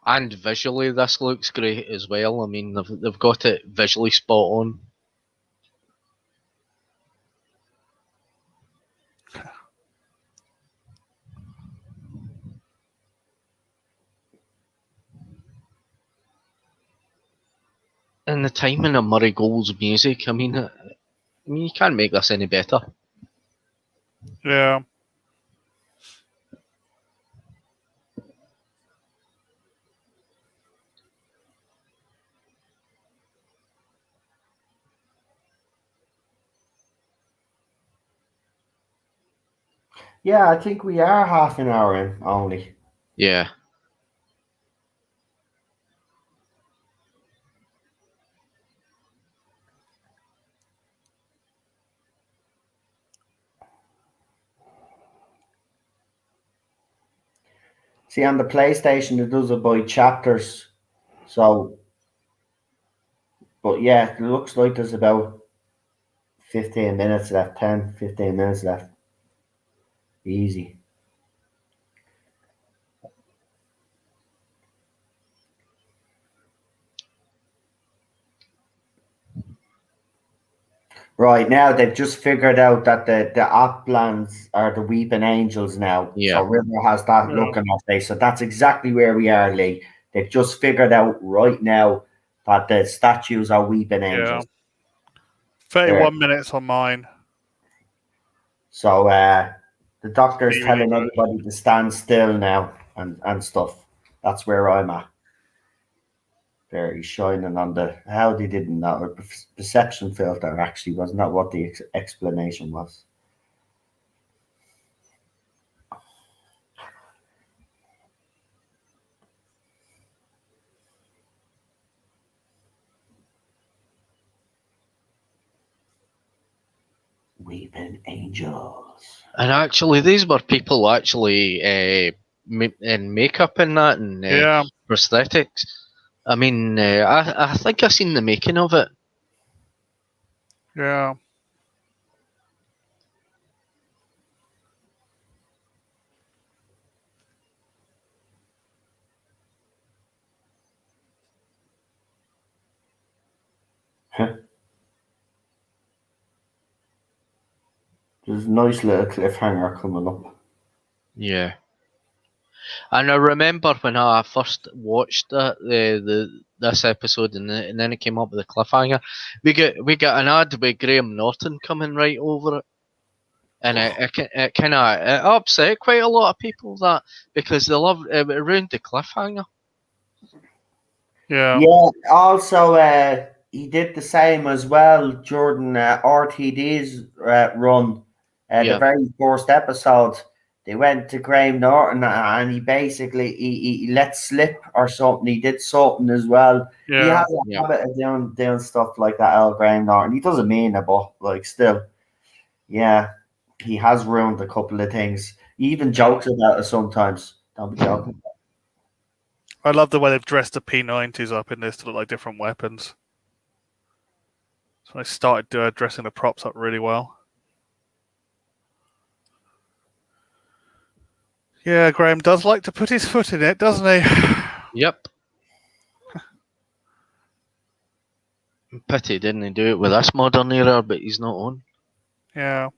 And visually, this looks great as well. I mean, they've got it visually spot on. And the timing of Murray Gold's music, I mean, you can't make this any better. Yeah. Yeah, I think we are half an hour in only. Yeah. See, on the PlayStation, it does it by chapters. So, but yeah, it looks like there's about 15 minutes left, 10, 15 minutes left. Easy. Right, now they've just figured out that the Oplands are the weeping angels now. Yeah. So River has that Yeah. look on her face. So that's exactly where we are, Lee. They've just figured out right now that the statues are weeping Yeah. angels. 31 minutes on mine. So the doctor is DVD telling version. everybody to stand still now and stuff. That's where I'm at. There, he's shining on the how they didn't know or perception filter. Actually, wasn't that what the explanation was? Weeping angels. And actually, these were people actually in makeup and that and Yeah. prosthetics. I mean, I think I seen the making of it. Yeah. There's a nice little cliffhanger coming up. Yeah. And I remember when I first watched this episode, and then it came up with the cliffhanger. We got an ad with Graham Norton coming right over it, and it kind of upset quite a lot of people that because they loved it ruined the cliffhanger. Yeah. Yeah. Also, he did the same as well. Jordan RTD's run. The Yeah. very first episode, they went to Graham Norton and he basically he let slip or something. He did something as well. He Yeah. has a Yeah. habit of doing stuff like that. Graham Norton. He doesn't mean it, but like still, yeah, he has ruined a couple of things. He even jokes about it sometimes. Don't be joking. I love the way they've dressed the P90s up in this to look like different weapons. So they started dressing the props up really well. Yeah, Graham does like to put his foot in it, doesn't he? Yep. Pity didn't he do it with this modern era, but he's not on. Yeah.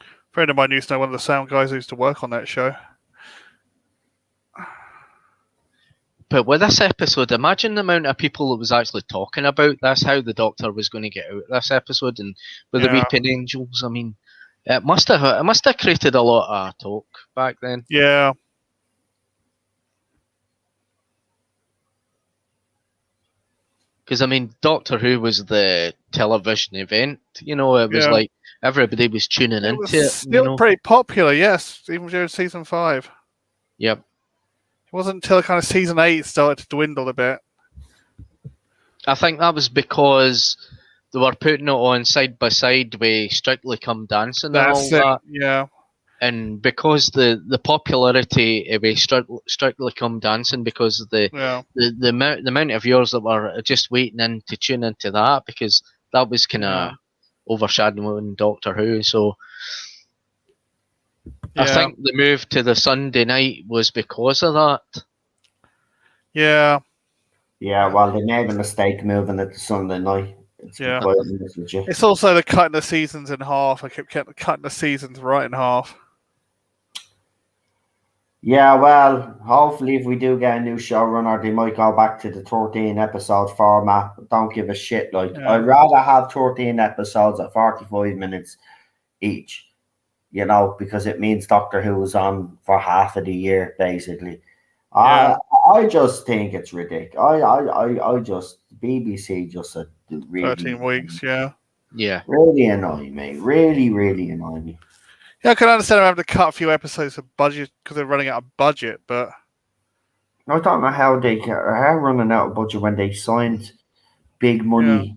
A friend of mine used to know one of the sound guys who used to work on that show. But with this episode, imagine the amount of people that was actually talking about this, how the Doctor was going to get out this episode, and with the Yeah. Weeping Angels. I mean, it must have created a lot of talk back then. Yeah. Because I mean, Doctor Who was the television event. You know, it was Yeah. like everybody was tuning It into was it. still You know. pretty popular, yes, even during season 5. Yep. It wasn't until kind of season 8 it started to dwindle a bit. I think that was because they were putting it on side by side with Strictly Come Dancing and all That's it. that. Yeah. And because the popularity of Strictly Come Dancing, because of the Yeah. the amount of viewers that were just waiting in to tune into that, because that was kind of Yeah. overshadowing Doctor Who. So I Yeah. think the move to the Sunday night was because of that. Yeah. Yeah, well, they made a mistake moving it to Sunday night. It's Yeah. quite honest with you. It's also the cutting the seasons in half. I kept cutting the seasons right in half. Yeah, well, hopefully, if we do get a new showrunner, they might go back to the 13 episode format. Don't give a shit. Like, Yeah. I'd rather have 13 episodes at 45 minutes each, you know, because it means Doctor Who is on for half of the year, basically. Yeah. I just think it's ridiculous. I just BBC just a really 13 weeks, yeah. Yeah. Really annoying me. Really, really annoying me. Yeah, I can understand them having to cut a few episodes of budget because they're running out of budget, but I don't know how they are running out of budget when they signed big money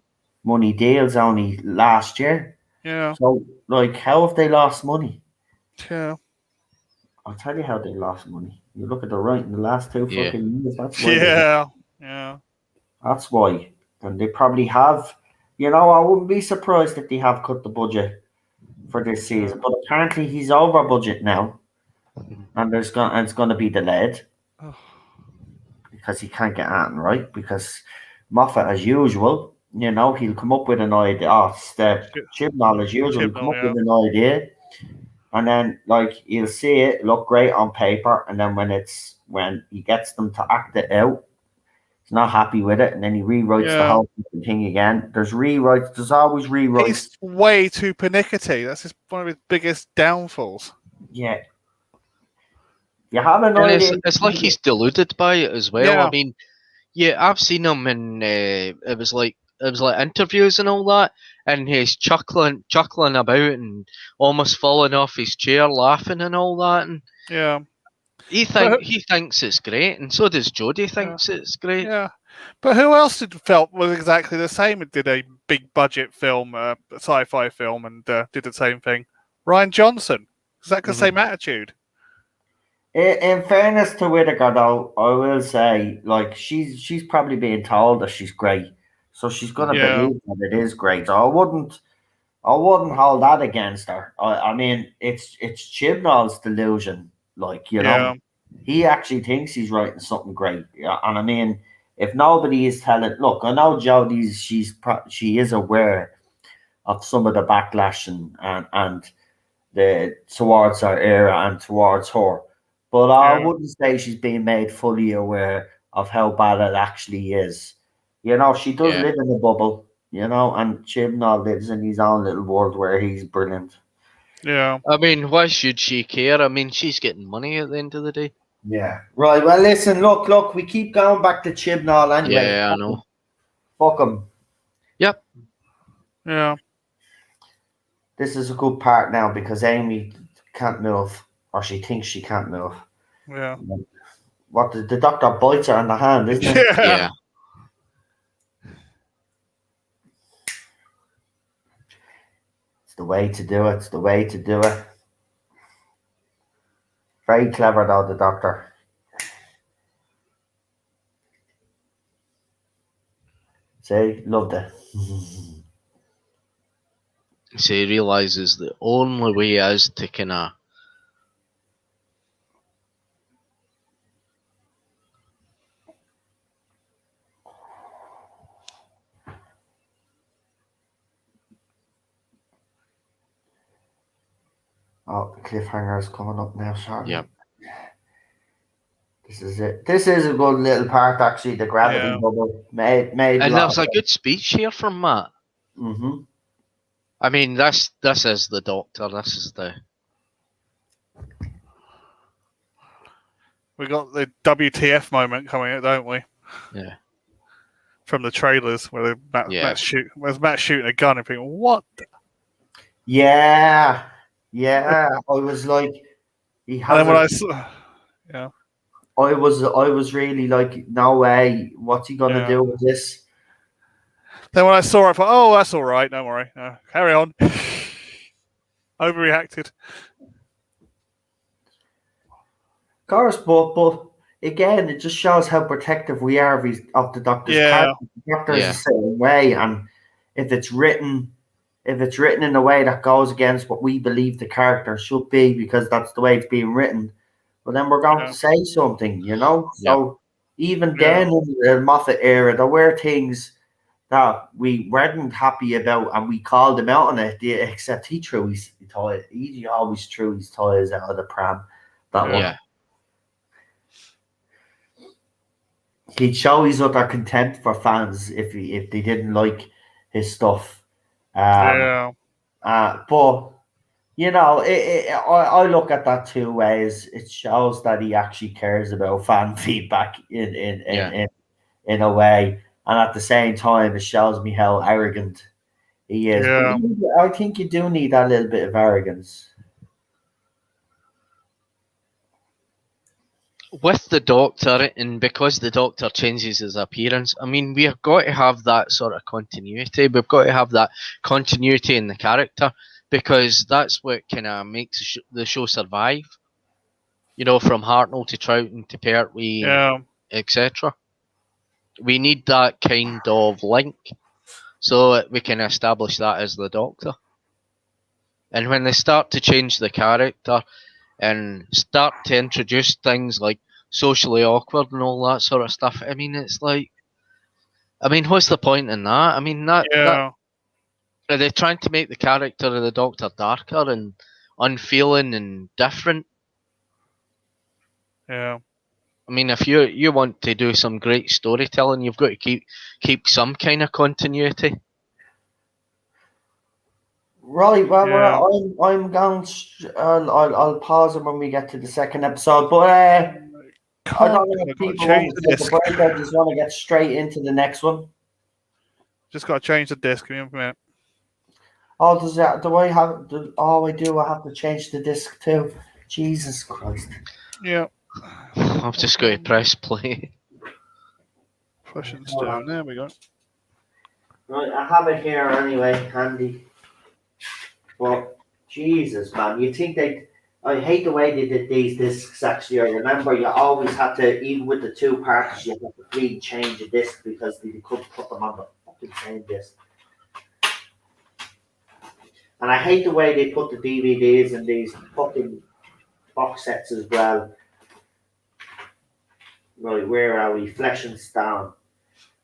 deals only last year. yeah, So, like, how have they lost money? yeah, I'll tell you how they lost money. You look at the right in the last two Yeah. fucking years. That's why. yeah. That's why. And they probably have. I wouldn't be surprised if they have cut the budget for this season. But apparently, he's over budget now, and it's going to be delayed Oh, because he can't get anything right. Because Moffat, as usual, he'll come up with an idea. Oh, Chibnall, as usual, he'll come Chibnall, up with an idea. And then, like, you'll see it look great on paper, and then when he gets them to act it out, he's not happy with it, and then he rewrites the whole thing again. There's rewrites. There's always rewrites. He's way too pernickety. That's one of his biggest downfalls. Yeah. You have an And idea. it's like he's deluded by it as well. Yeah. I mean, yeah, I've seen him in it was like interviews and all that, and he's chuckling about and almost falling off his chair, laughing and all that, and Yeah, he thinks it's great, and so does Jodie thinks it's great. yeah. But who else felt was exactly the same and did a big budget film, a sci-fi film, and did the same thing? Ryan Johnson. Exactly the same attitude. In fairness to Whittaker, though, I will say, like, she's probably being told that she's great, so she's gonna believe that it is great. So I wouldn't hold that against her. I mean, it's Chibnall's delusion, like, he actually thinks he's writing something great. Yeah, and I mean, if nobody is telling, look, I know Jodie's she is aware of some of the backlash and the towards our era and towards her. But I wouldn't say she's being made fully aware of how bad it actually is. She does live in a bubble, and Chibnall lives in his own little world where he's brilliant. Yeah. I mean, why should she care? I mean, she's getting money at the end of the day. Yeah. Right. Well, listen, look, we keep going back to Chibnall anyway. Yeah, I know. Fuck him. Yep. Yeah. This is a good part now because Amy can't move, or she thinks she can't move. Yeah. What the doctor bites her on the hand, isn't it? Yeah. It's the way to do it. It's the way to do it. Very clever, though, the doctor. See, loved it. So he realizes the only way is to kind of. Oh, the cliffhanger is coming up now, shortly. Yep. This is it. This is a good little part, actually. The gravity bubble made. And there's a good speech here from Matt. Mm-hmm. I mean, this is the Doctor. This is the. We got the WTF moment coming out, don't we? Yeah. From the trailers where Matt's shooting a gun and people, what? Yeah. I was like, he has. And then when I saw, I was really like, no way. What's he gonna do with this? Then when I saw it, I thought, oh, that's all right. Don't worry. No, carry on. Overreacted. Of course, but again, it just shows how protective we are of the Doctor's character. The Doctor is a certain way, and if it's written in a way that goes against what we believe the character should be, because that's the way it's being written, well, then we're going to say something, So even then, in the Moffat era, there were things that we weren't happy about, and we called him out on it. Except he threw his toy. He always threw his toys out of the pram. That one. He'd show his utter contempt for fans if they didn't like his stuff. But I look at that two ways. It shows that he actually cares about fan feedback in a way, and at the same time, it shows me how arrogant He is. Yeah. But I think you do need that little bit of arrogance. With the Doctor, and because the Doctor changes his appearance, I mean, we've got to have that sort of continuity. We've got to have that continuity in the character, because that's what kind of makes the show survive. You know, from Hartnell to Troughton to Pertwee, Yeah. etc. We need that kind of link so that we can establish that as the Doctor. And when they start to change the character and start to introduce things like socially awkward and all that sort of stuff, I mean, it's like, I mean, what's the point in that? I mean, that Yeah. are they trying to make the character of the Doctor darker and unfeeling and different? Yeah. I mean, if you want to do some great storytelling, you've got to keep some kind of continuity. Right. Well, Yeah. I'm going. I'll pause it when we get to the second episode. But I don't know if people want to take a break or just want to get straight into the next one. Just got to change the disc. Give me a minute. Oh, does that? Do I have? I do. I have to change the disc too. Jesus Christ! Yeah. I've just got to press play. Pushing down. There we go. Right, I have it here anyway, handy. But Jesus, man, you think they? I hate the way they did these discs. Actually, I remember you always had to, even with the two parts, you had to really change a disc because you couldn't put them on the fucking same disc. And I hate the way they put the DVDs in these fucking box sets as well. Right, where are we? Flesh and Stone.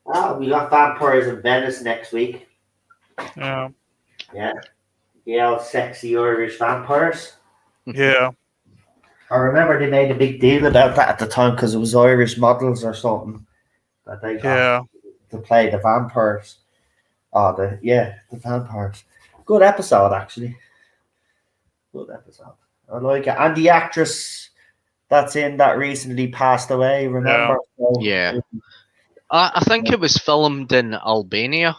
Oh, we got Vampires in Venice next week. Yeah. Yeah. The old sexy Irish vampires. Yeah. I remember they made a big deal about that at the time because it was Irish models or something that they got to play the vampires. Oh, the vampires. Good episode, actually. Good episode. I like it. And the actress that's in that recently passed away, remember? So, Yeah. I think it was filmed in Albania.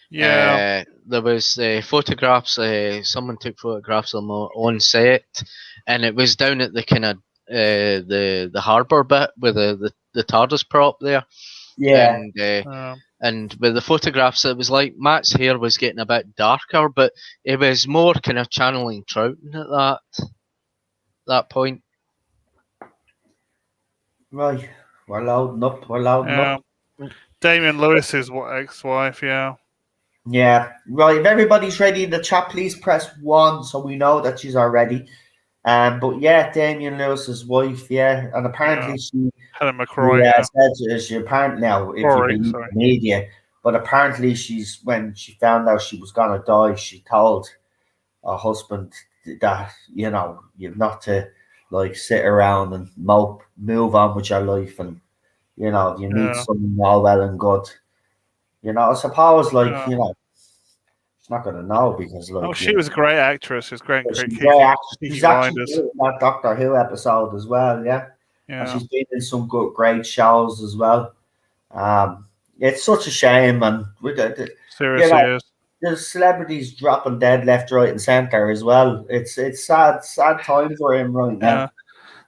Yeah. There was photographs. Someone took photographs of them on set, and it was down at the kind of the harbour bit with the Tardis prop there. yeah. And with the photographs, it was like Matt's hair was getting a bit darker, but it was more kind of channeling Troughton at that point. Right. We're loading up. We're loading up. Damien Lewis's ex-wife, yeah. Yeah. Right. If everybody's ready in the chat, please press 1 so we know that she's already. But yeah, Damien Lewis's wife, yeah. And apparently she Helen McCroy, said she apparently now, if you believe the media, but apparently when she found out she was gonna die, she told her husband that, you've not to like sit around and move on with your life, and you need someone all well and good. I suppose she's not gonna know because she was a great actress. She's great. She's actually in that Doctor Who episode as well, yeah. And she's been in some great shows as well. It's such a shame, and seriously, there's celebrities dropping dead left, right, and centre as well. It's sad times for him right now.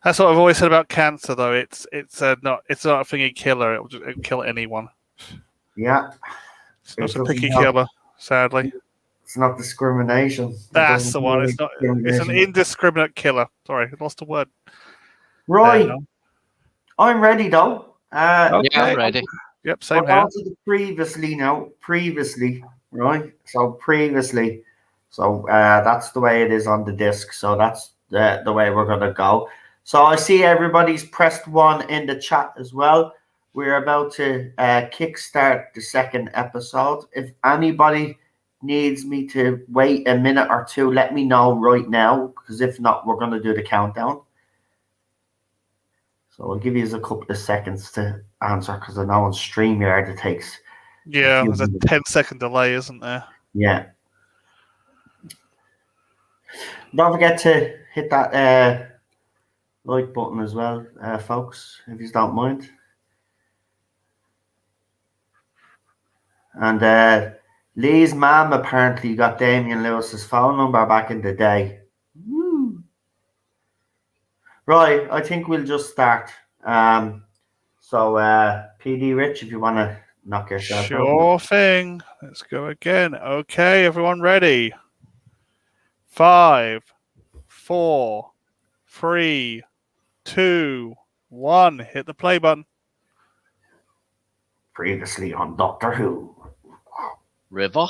That's what I've always said about cancer, though. It's not a thingy killer. It'll kill anyone. Yeah, it's not a picky killer. Sadly, it's not discrimination. That's the one. It's not. It's an indiscriminate killer. Sorry, I lost a word. Right. I'm ready though. Yeah, I'm ready. Yep, same here. Previously, right? So previously. So that's the way it is on the disc. So that's the way we're gonna go. So I see everybody's pressed 1 in the chat as well. We're about to kickstart the second episode. If anybody needs me to wait a minute or two, let me know right now, because if not, we're going to do the countdown. So I'll give you a couple of seconds to answer, because I know on StreamYard it takes. Yeah, there's a 10-second delay, isn't there? Yeah. Don't forget to hit that like button as well, folks, if you don't mind. And Lee's mum apparently got Damian Lewis's phone number back in the day. Woo. Right, I think we'll just start. So, PD Rich, if you want to knock yourself out. Sure thing. Let's go again. Okay, everyone ready? 5, 4, 3, 2, 1. Hit the play button. Previously on Doctor Who. River.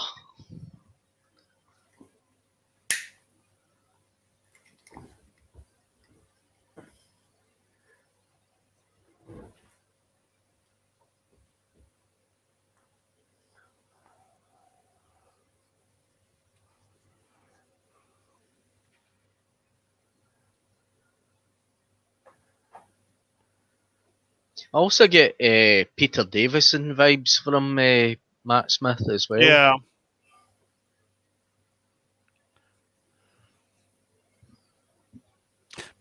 I also get Peter Davison vibes from Matt Smith as well. Yeah.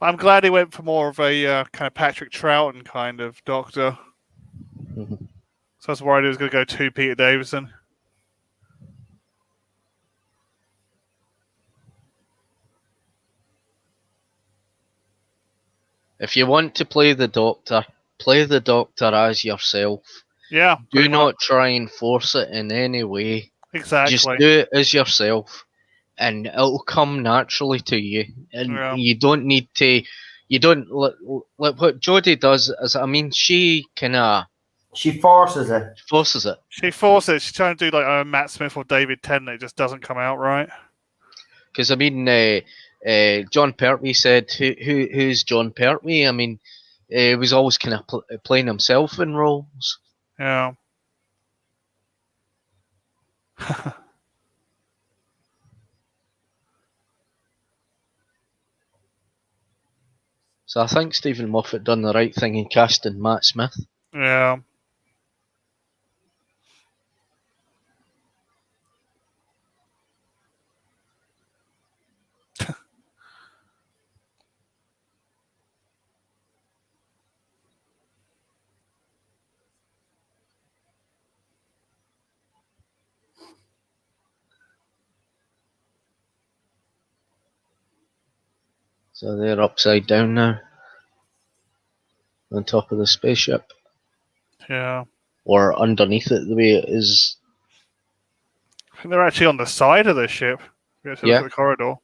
I'm glad he went for more of a kind of Patrick Troughton kind of Doctor. Mhm. So I was worried he was going to go to Peter Davison. If you want to play the Doctor as yourself. Yeah. Do not try and force it in any way. Exactly. Just do it as yourself, and it'll come naturally to you. And you don't need to. You don't like what Jodie does. Is she kind of She forces it. forces it. She forces. She's trying to do like Matt Smith or David Tennant. It just doesn't come out right. Because John Pertwee said, "Who's John Pertwee?" He was always kind of playing himself in roles. Yeah. So I think Stephen Moffat done the right thing in casting Matt Smith. Yeah. So they're upside down now. On top of the spaceship. Yeah. Or underneath it, the way it is. I think they're actually on the side of the ship. We have to look at the corridor.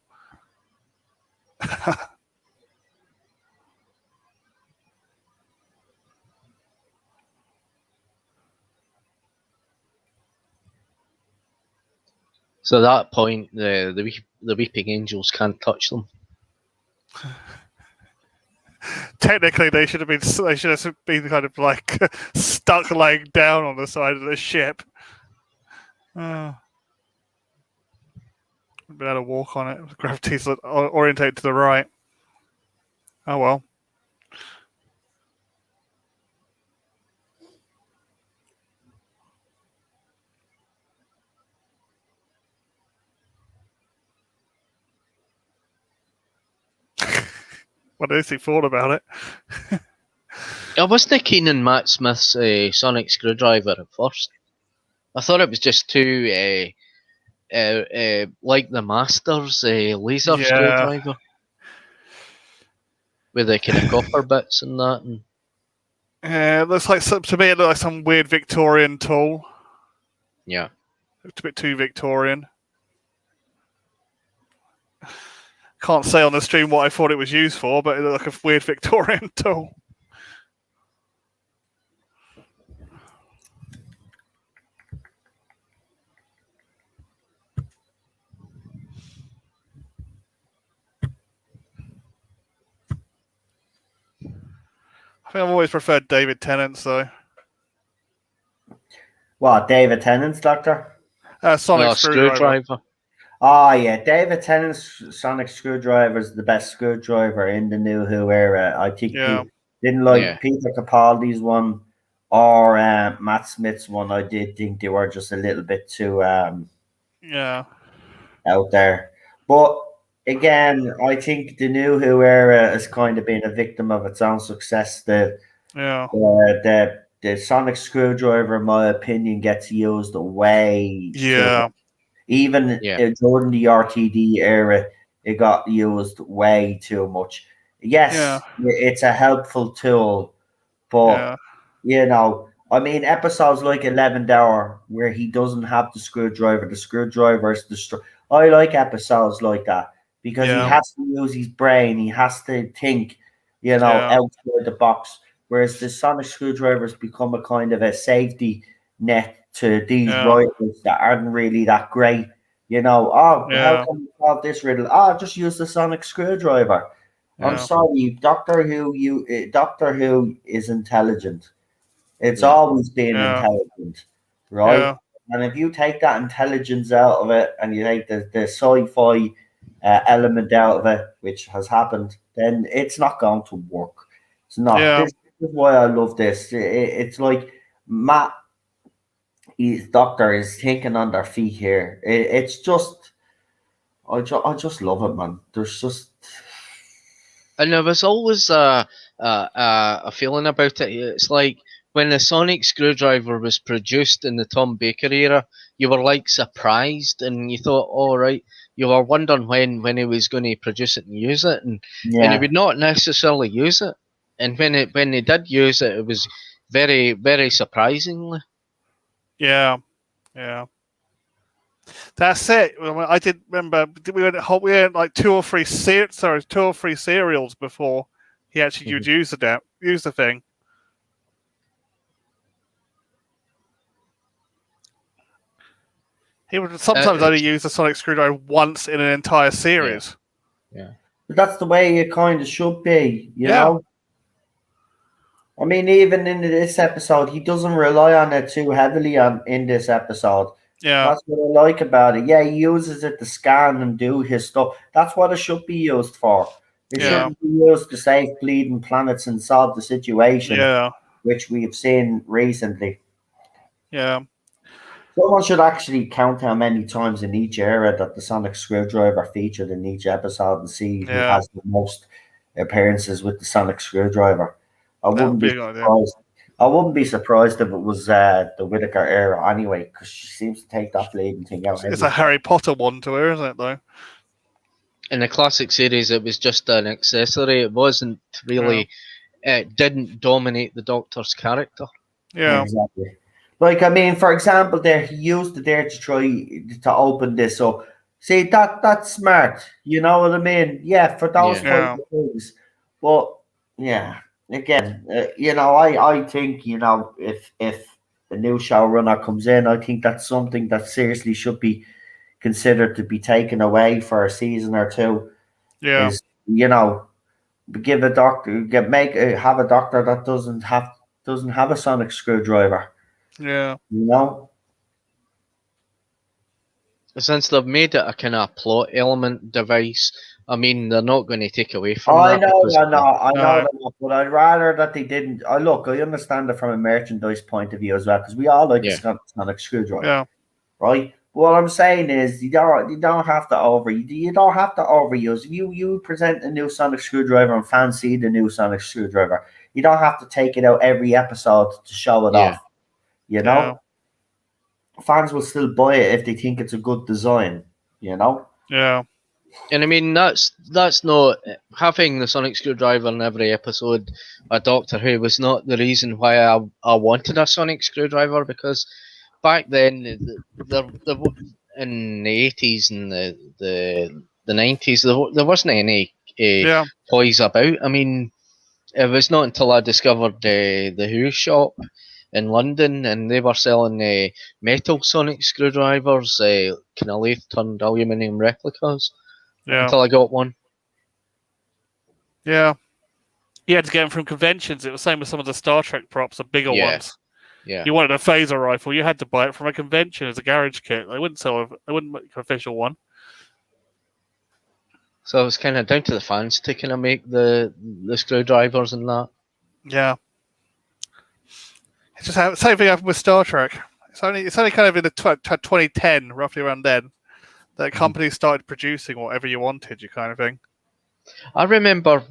So at that point, the weeping angels can't touch them. Technically, they should have been kind of like stuck laying down on the side of the ship. Been able to walk on it. Gravity's orientated to the right. Oh well. What has he thought about it? I wasn't keen on Matt Smith's sonic screwdriver at first. I thought it was just too like the Master's laser screwdriver. With the kind of copper bits and that. And... Yeah, it looks like to me it looks like some weird Victorian tool. Yeah. Looked a bit too Victorian. Can't say on the stream what I thought it was used for, but it looked like a weird Victorian tool. I think I've always preferred David Tennant's though. What, David Tennant's Doctor? Sonic screwdriver. Oh yeah, David Tennant's sonic screwdriver is the best screwdriver in the New Who era. I think didn't like Peter Capaldi's one or Matt Smith's one. I did think they were just a little bit too out there. But again, I think the New Who era has kind of been a victim of its own success. The the sonic screwdriver, in my opinion, gets used way too Yeah. much. Even Yeah. during the RTD era, it got used way too much. Yes, Yeah. it's a helpful tool, but I mean, episodes like 11th Hour where he doesn't have the screwdriver is destroyed. I like episodes like that because he Yeah. has to use his brain, he has to think, Yeah. outside the box. Whereas the sonic screwdrivers become a kind of a safety net to these Yeah. writers that aren't really that great. How Yeah. can we solve this riddle? Oh, just use the sonic screwdriver. I'm Yeah. sorry, Doctor Who is intelligent. It's Yeah. always been Yeah. intelligent, right? Yeah. And if you take that intelligence out of it and you take the sci-fi element out of it, which has happened, then it's not going to work. It's not. Yeah. This is why I love this. It's like Matt, his doctor is thinking on their feet here. It's just, I just love it, man. There's just, And there was always a feeling about it. It's like when the sonic screwdriver was produced in the Tom Baker era, you were like surprised and you thought, all right, you were wondering when he was going to produce it and use it, and he yeah. would not necessarily use it. And when he did use it, it was very, very surprisingly. Yeah. Yeah. That's it. I did remember we had like two or three serials before he actually would use the thing. He would sometimes only use the sonic screwdriver once in an entire series. Yeah. But that's the way it kind of should be, you Yeah. know? I mean, even in this episode, he doesn't rely on it too heavily in this episode. Yeah. That's what I like about it. Yeah, he uses it to scan and do his stuff. That's what it should be used for. It Yeah. shouldn't be used to save bleeding planets and solve the situation, Yeah. which we have seen recently. Yeah. Someone should actually count how many times in each era that the sonic screwdriver featured in each episode and see who Yeah. has the most appearances with the sonic screwdriver. I That would wouldn't be be a good idea. surprised. I wouldn't be surprised if it was the Whittaker era anyway, because she seems to take that bleeding thing out. It's a Harry Potter one to her, isn't it? Though. In the classic series, it was just an accessory. It wasn't really. It didn't dominate the Doctor's character. Yeah. Exactly. Like, I mean, for example, there he used it there to try to open this up. See, that's smart. You know what I mean? Yeah, for those Yeah. type of things. But yeah, again, I think if the new showrunner comes in, I think that's something that seriously should be considered to be taken away for a season or two. Yeah. Is give a doctor have a doctor that doesn't have a sonic screwdriver. Yeah. You know. Since they've made it a kind of plot element device, I mean, they're not going to take away from I that. know, because I know, I know No. that, but I'd rather that they didn't. I understand it from a merchandise point of view as well, because we all like Yeah. the sonic screwdriver, Yeah. right? But what I'm saying is, you don't have to overuse. If you present a new sonic screwdriver and fancy the new sonic screwdriver, you don't have to take it out every episode to show it Yeah. off. You know, fans will still buy it if they think it's a good design. You know. Yeah. And I mean, that's not having the sonic screwdriver in every episode of Doctor Who was not the reason why I wanted a sonic screwdriver, because back then, in the 80s and the 90s, there wasn't any Yeah. toys about. I mean, it was not until I discovered the Who shop in London, and they were selling metal sonic screwdrivers, kind of lathe turned aluminium replicas. Yeah. Until I got one. Yeah. You had to get them from conventions. It was the same with some of the Star Trek props, the bigger Yeah. ones. Yeah. You wanted a phaser rifle, you had to buy it from a convention as a garage kit. They wouldn't make an official one. So it's kind of down to the fans to kind of make the screwdrivers and that. Yeah. It's just same thing happened with Star Trek. It's only kind of in the 2010, roughly around then, that companies started producing whatever you wanted, you kind of thing. I remember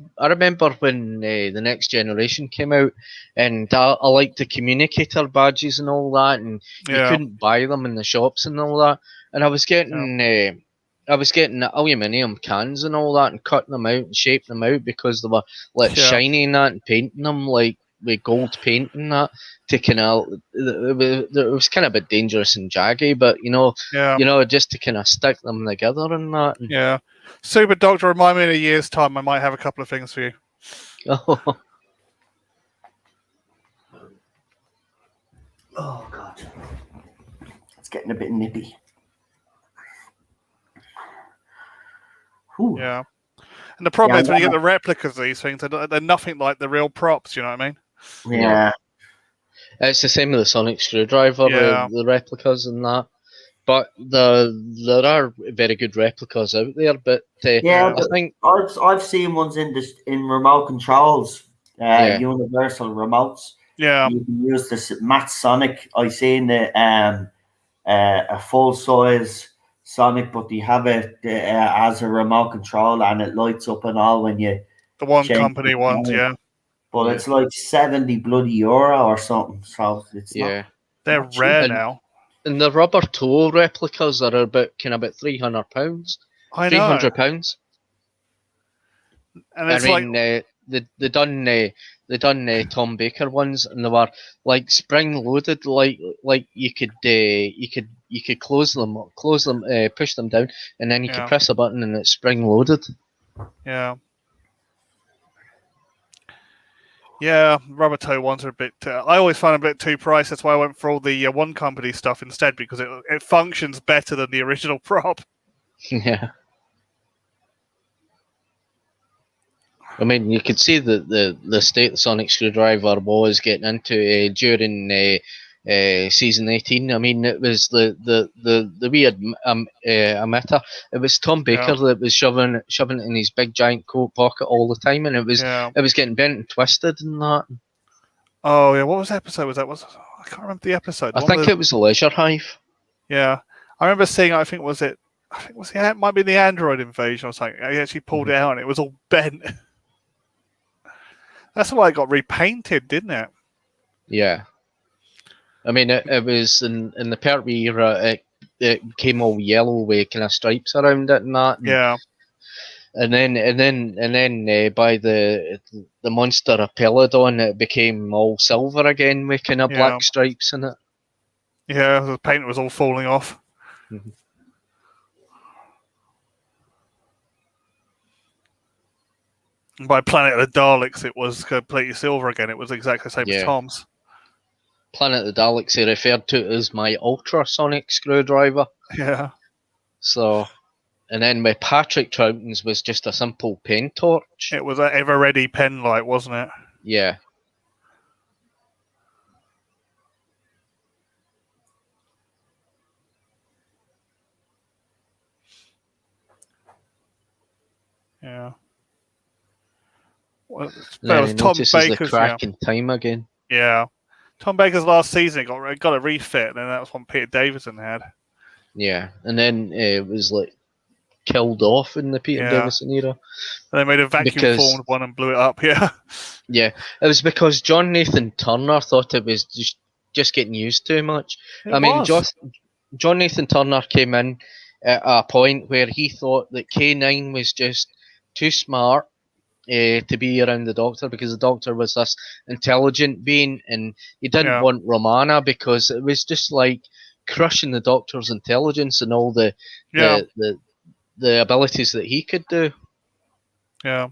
when the Next Generation came out, and I liked the communicator badges and all that, and you Yeah. couldn't buy them in the shops and all that. And I was getting aluminium cans and all that, and cutting them out and shaping them out because they were like Yeah. shiny and that, and painting them like with gold paint and that. To kind of, it was kind of a bit dangerous and jaggy, but Yeah. just to kind of stick them together and that. And, Yeah. Super Doctor, remind me in a year's time. I might have a couple of things for you. oh, Oh God, it's getting a bit nippy. Whew. Yeah. And the problem Yeah, is when you get the replicas of these things, they're nothing like the real props. You know what I mean? Yeah. it's the same with the Sonic Screwdriver, Yeah. the replicas and that. But there are very good replicas out there. But Yeah, I think I've seen ones in remote controls, Yeah. universal remotes. Yeah. You can use this Matt Sonic. I seen a full size Sonic, but they have it as a remote control, and it lights up and all when you The one change company the ones. channel. Yeah. But Yeah. it's like €70 or something. So it's Yeah. They're not cheap. rare And- now. And the rubber toe replicas are about £300, I know. £300. And I it's mean, like, they done Tom Baker ones, and they were like spring loaded, like you could close them, push them down, and then you could Yeah. press a button and it's spring loaded. yeah. Yeah, rubber toe ones are a bit. I always find a bit too pricey. That's why I went for all the one company stuff instead, because it functions better than the original prop. Yeah. I mean, you could see the state the Sonic Screwdriver was getting into during season 18. I mean, it was the weird emitter. It was Tom Baker that was shoving it in his big giant coat pocket all the time, and it was getting bent and twisted and that. Oh yeah, what episode was that? I can't remember the episode. I think it was the Leisure Hive. Yeah, I remember seeing. It might be the Android invasion or something. He actually pulled it out and it was all bent. That's why it got repainted, didn't it? Yeah. I mean, it was in the Pertwee era. It came all yellow with kind of stripes around it and that. Yeah. And then by the monster Apelidon, it became all silver again with kind of black stripes in it. Yeah, the paint was all falling off. Mhm. And by Planet of the Daleks, it was completely silver again. It was exactly the same as Tom's. Planet of the Daleks, he referred to it as my ultrasonic screwdriver. Yeah. So, and then with Patrick Troughton's was just a simple pen torch. It was an ever-ready pen light, wasn't it? Yeah. Yeah. Well, Then was he Tom notices Baker's the crack in time again. Yeah. Tom Baker's last season got a refit, and then that was one Peter Davison had. Yeah, and then it was like killed off in the Peter Davison era. And they made a vacuum-formed one and blew it up, yeah. Yeah, it was because John Nathan Turner thought it was just getting used too much. John Nathan Turner came in at a point where he thought that K9 was just too smart to be around the Doctor, because the Doctor was this intelligent being, and he didn't want Romana because it was just like crushing the Doctor's intelligence and all the abilities that he could do. Yeah.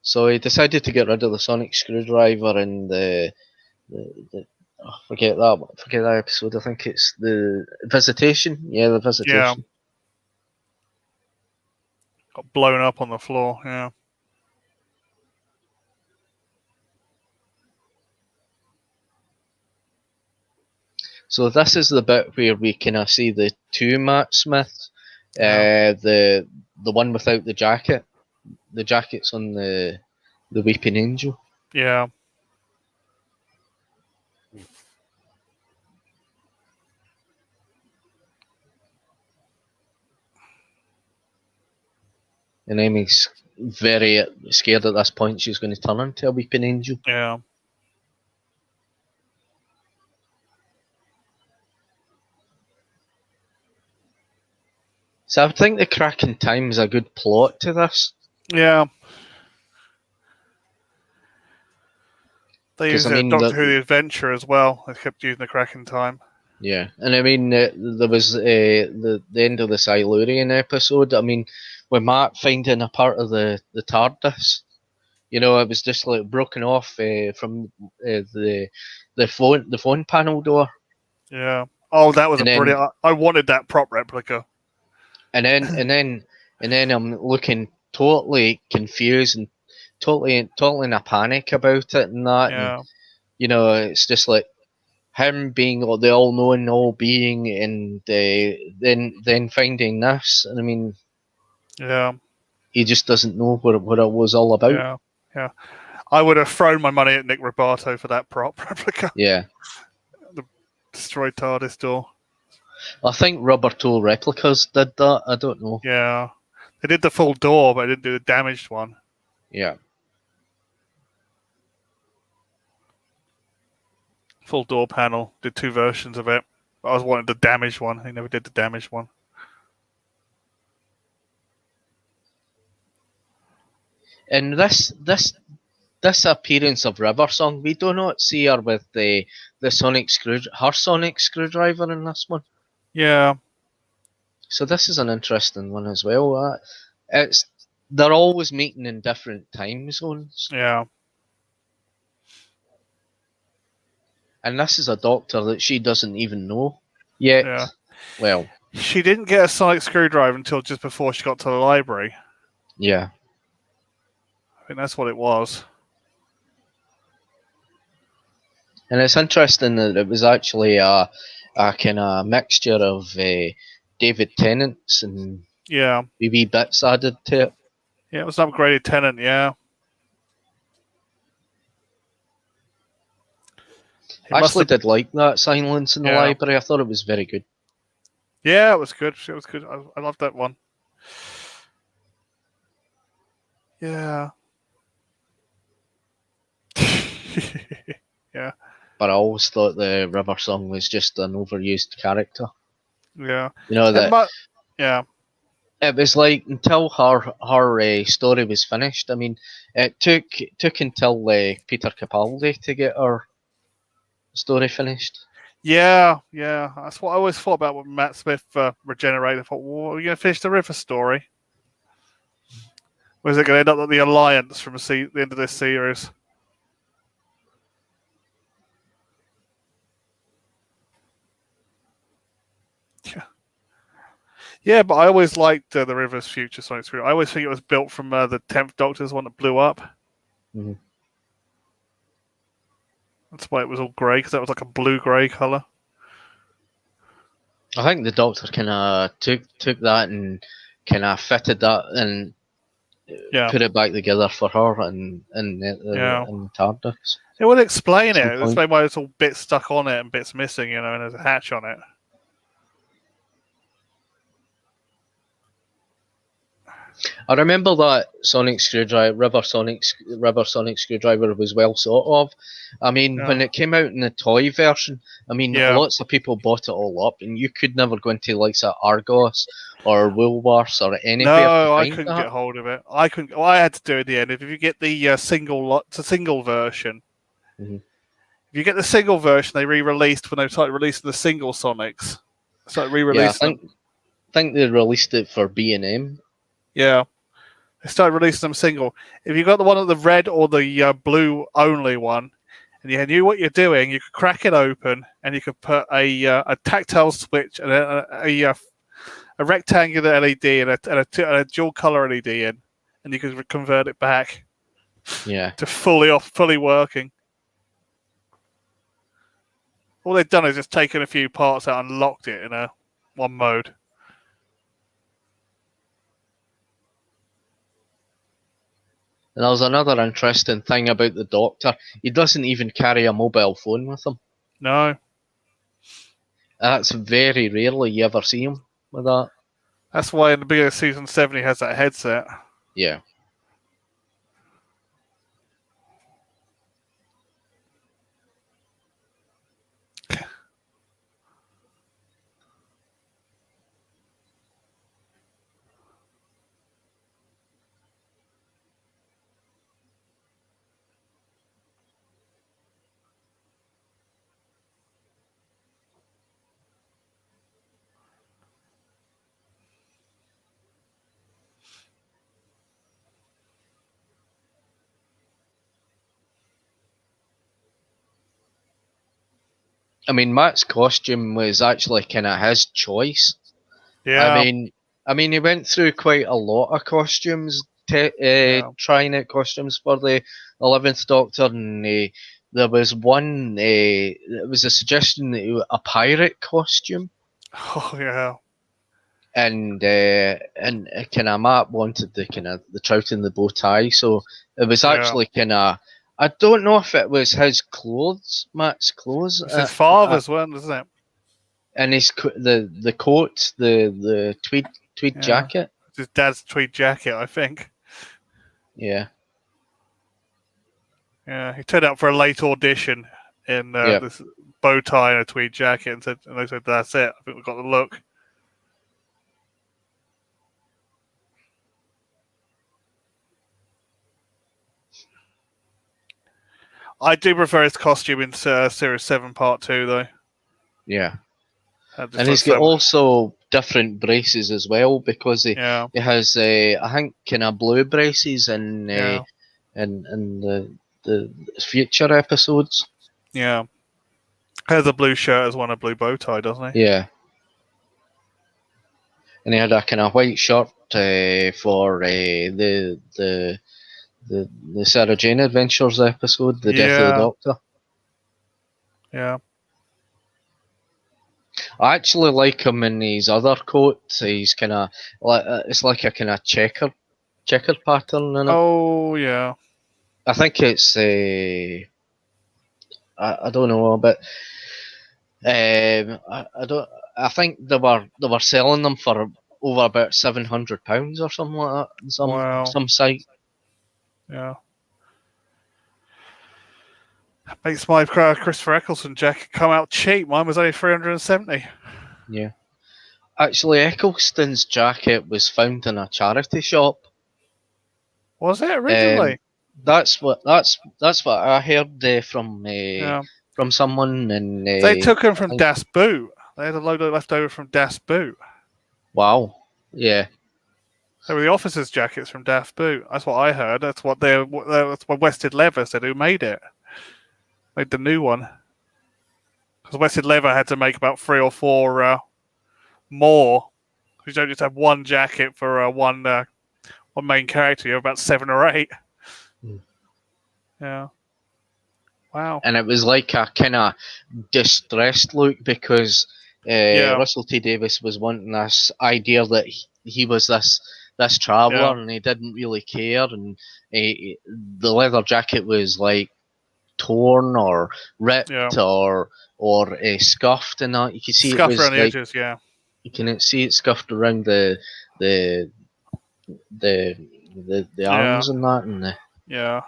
So he decided to get rid of the Sonic Screwdriver and forget that episode. I think it's the Visitation. Yeah, the Visitation. Yeah. Got blown up on the floor. Yeah. So this is the bit where we kind of see the two Matt Smiths. The one without the jacket. The jacket's on the Weeping Angel. Yeah. And then he's very scared at this point she's going to turn into a weeping angel. Yeah. So I think the cracking time is a good plot to this. Yeah. They 'Cause, used I it in mean, Doctor Who The Adventure as well. They kept using the cracking time. Yeah, and I mean there was the end of the Silurian episode. I mean, with Matt finding a part of the Tardis, you know, it was just like broken off from the phone panel door, Yeah. Oh, that was and a then brilliant. I wanted that prop replica. and then and then and then I'm looking totally confused and totally in a panic about it and that, and Yeah. you know, it's just like him being the all-knowing, all-being, and then finding this. And I mean, Yeah. he just doesn't know what it was all about. Yeah. Yeah. I would have thrown my money at Nick Robato for that prop replica. Yeah. The destroyed TARDIS door. I think Rubber Toe Replicas did that. I don't know. Yeah. They did the full door, but they didn't do the damaged one. Yeah. Full door panel. Did 2 versions of it. I was wanting the damaged one. He never did the damaged one. And this appearance of River Song, we do not see her with the sonic screwdriver in this one. Yeah. So this is an interesting one as well. They're always meeting in different time zones. Yeah. And this is a doctor that she doesn't even know yet. Yeah. Well, She didn't get a sonic screwdriver until just before she got to the library. yeah. I think that's what it was. And it's interesting that it was actually a kind of mixture of David Tennant's and Yeah. wee bits added to it. Yeah, it was an upgraded Tenant, yeah. I actually did like that silence in the Yeah. library. I thought it was very good. Yeah, it was good. It was good. I loved that one. Yeah. Yeah. But I always thought the River Song was just an overused character. Yeah. You know that yeah. it was like until her story was finished. I mean, it took until Peter Capaldi to get her story finished. Yeah, yeah. That's what I always thought about when Matt Smith regenerated. I thought, well, are you going to finish the River story? Or is it going to end up like the Alliance from the end of this series? Yeah. Yeah, but I always liked the River's future sonic screwdriver. I always think it was built from the 10th Doctor's one that blew up. Mm-hmm. That's why it was all grey, because that was like a blue-grey colour. I think the Doctor kind of took that and kind of fitted that and put it back together for her and TARDIS. It would explain it. point. Explain why there's all bits stuck on it and bits missing, you know, and there's a hatch on it. I remember that River Sonic screwdriver was well thought of. I mean, when it came out in the toy version, I mean, lots of people bought it all up, and you could never go into like Argos or Woolworths or anywhere. No, I couldn't get hold of it. I couldn't. Well, I had to do it at the end. If you get the single version, mm-hmm. If you get the single version, they re-released when they started releasing the single Sonics. Started re-releasing. I think they released it for B&M. Yeah, they started releasing them single. If you got the one of the red or the blue only one, and you knew what you're doing, you could crack it open and you could put a tactile switch and a rectangular LED and a dual color LED in, and you could convert it back. Yeah. To fully working. All they've done is just taken a few parts out and locked it in one mode. And there was another interesting thing about the Doctor. He doesn't even carry a mobile phone with him. No. That's very rarely you ever see him with that. That's why in the beginning of season 7 he has that headset. Yeah. I mean, Matt's costume was actually kind of his choice. Yeah. I mean, he went through quite a lot of costumes, trying out costumes for the 11th Doctor, and there was one. It was a suggestion that a pirate costume, Oh yeah. and kind of Matt wanted the trout in the bow tie, so it was Yeah. actually kind of. I don't know if it was his clothes, Matt's clothes. It's his father's one, isn't it? And the coat, the tweed Yeah. jacket. It's his dad's tweed jacket, I think. Yeah. Yeah, he turned up for a late audition in Yeah. this bow tie and a tweed jacket, and they said, "That's it. I think we've got the look." I do prefer his costume in Series 7 Part 2, though. Yeah. Just And he's got also different braces as well, because he has I think kind of blue braces in the future episodes. Yeah. Has a blue shirt as well, and a blue bow tie, doesn't he? Yeah. And he had a kind of white shirt for the Sarah Jane Adventures episode, the Death of the Doctor. Yeah. I actually like him in his other coat. He's kind of like it's like a kind of checkered pattern in it. Oh yeah. I think it's I don't know, but I don't. I think they were selling them for over about £700 or something like that. On some site. Yeah. Makes my Christopher Eccleston jacket come out cheap. Mine was only £370. Yeah. Actually, Eccleston's jacket was found in a charity shop. Was it originally? That's what I heard from someone, and they took him from Das Boot. They had a load left over from Das Boot. Wow. Yeah. They were the officers' jackets from Das Boot. That's what I heard. That's what Wested Leather said. Who made it? Made the new one. Because Wested Leather had to make about 3 or 4 more. You don't just have one jacket for one main character. You have about 7 or 8. Yeah. Wow. And it was like a kind of distressed look, because Russell T Davies was wanting this idea that he was this traveller, and he didn't really care, and the leather jacket was like torn or ripped or scuffed, and that you can see scuffed it was around the like, edges. Yeah. You can see it scuffed around the arms and that, and yeah.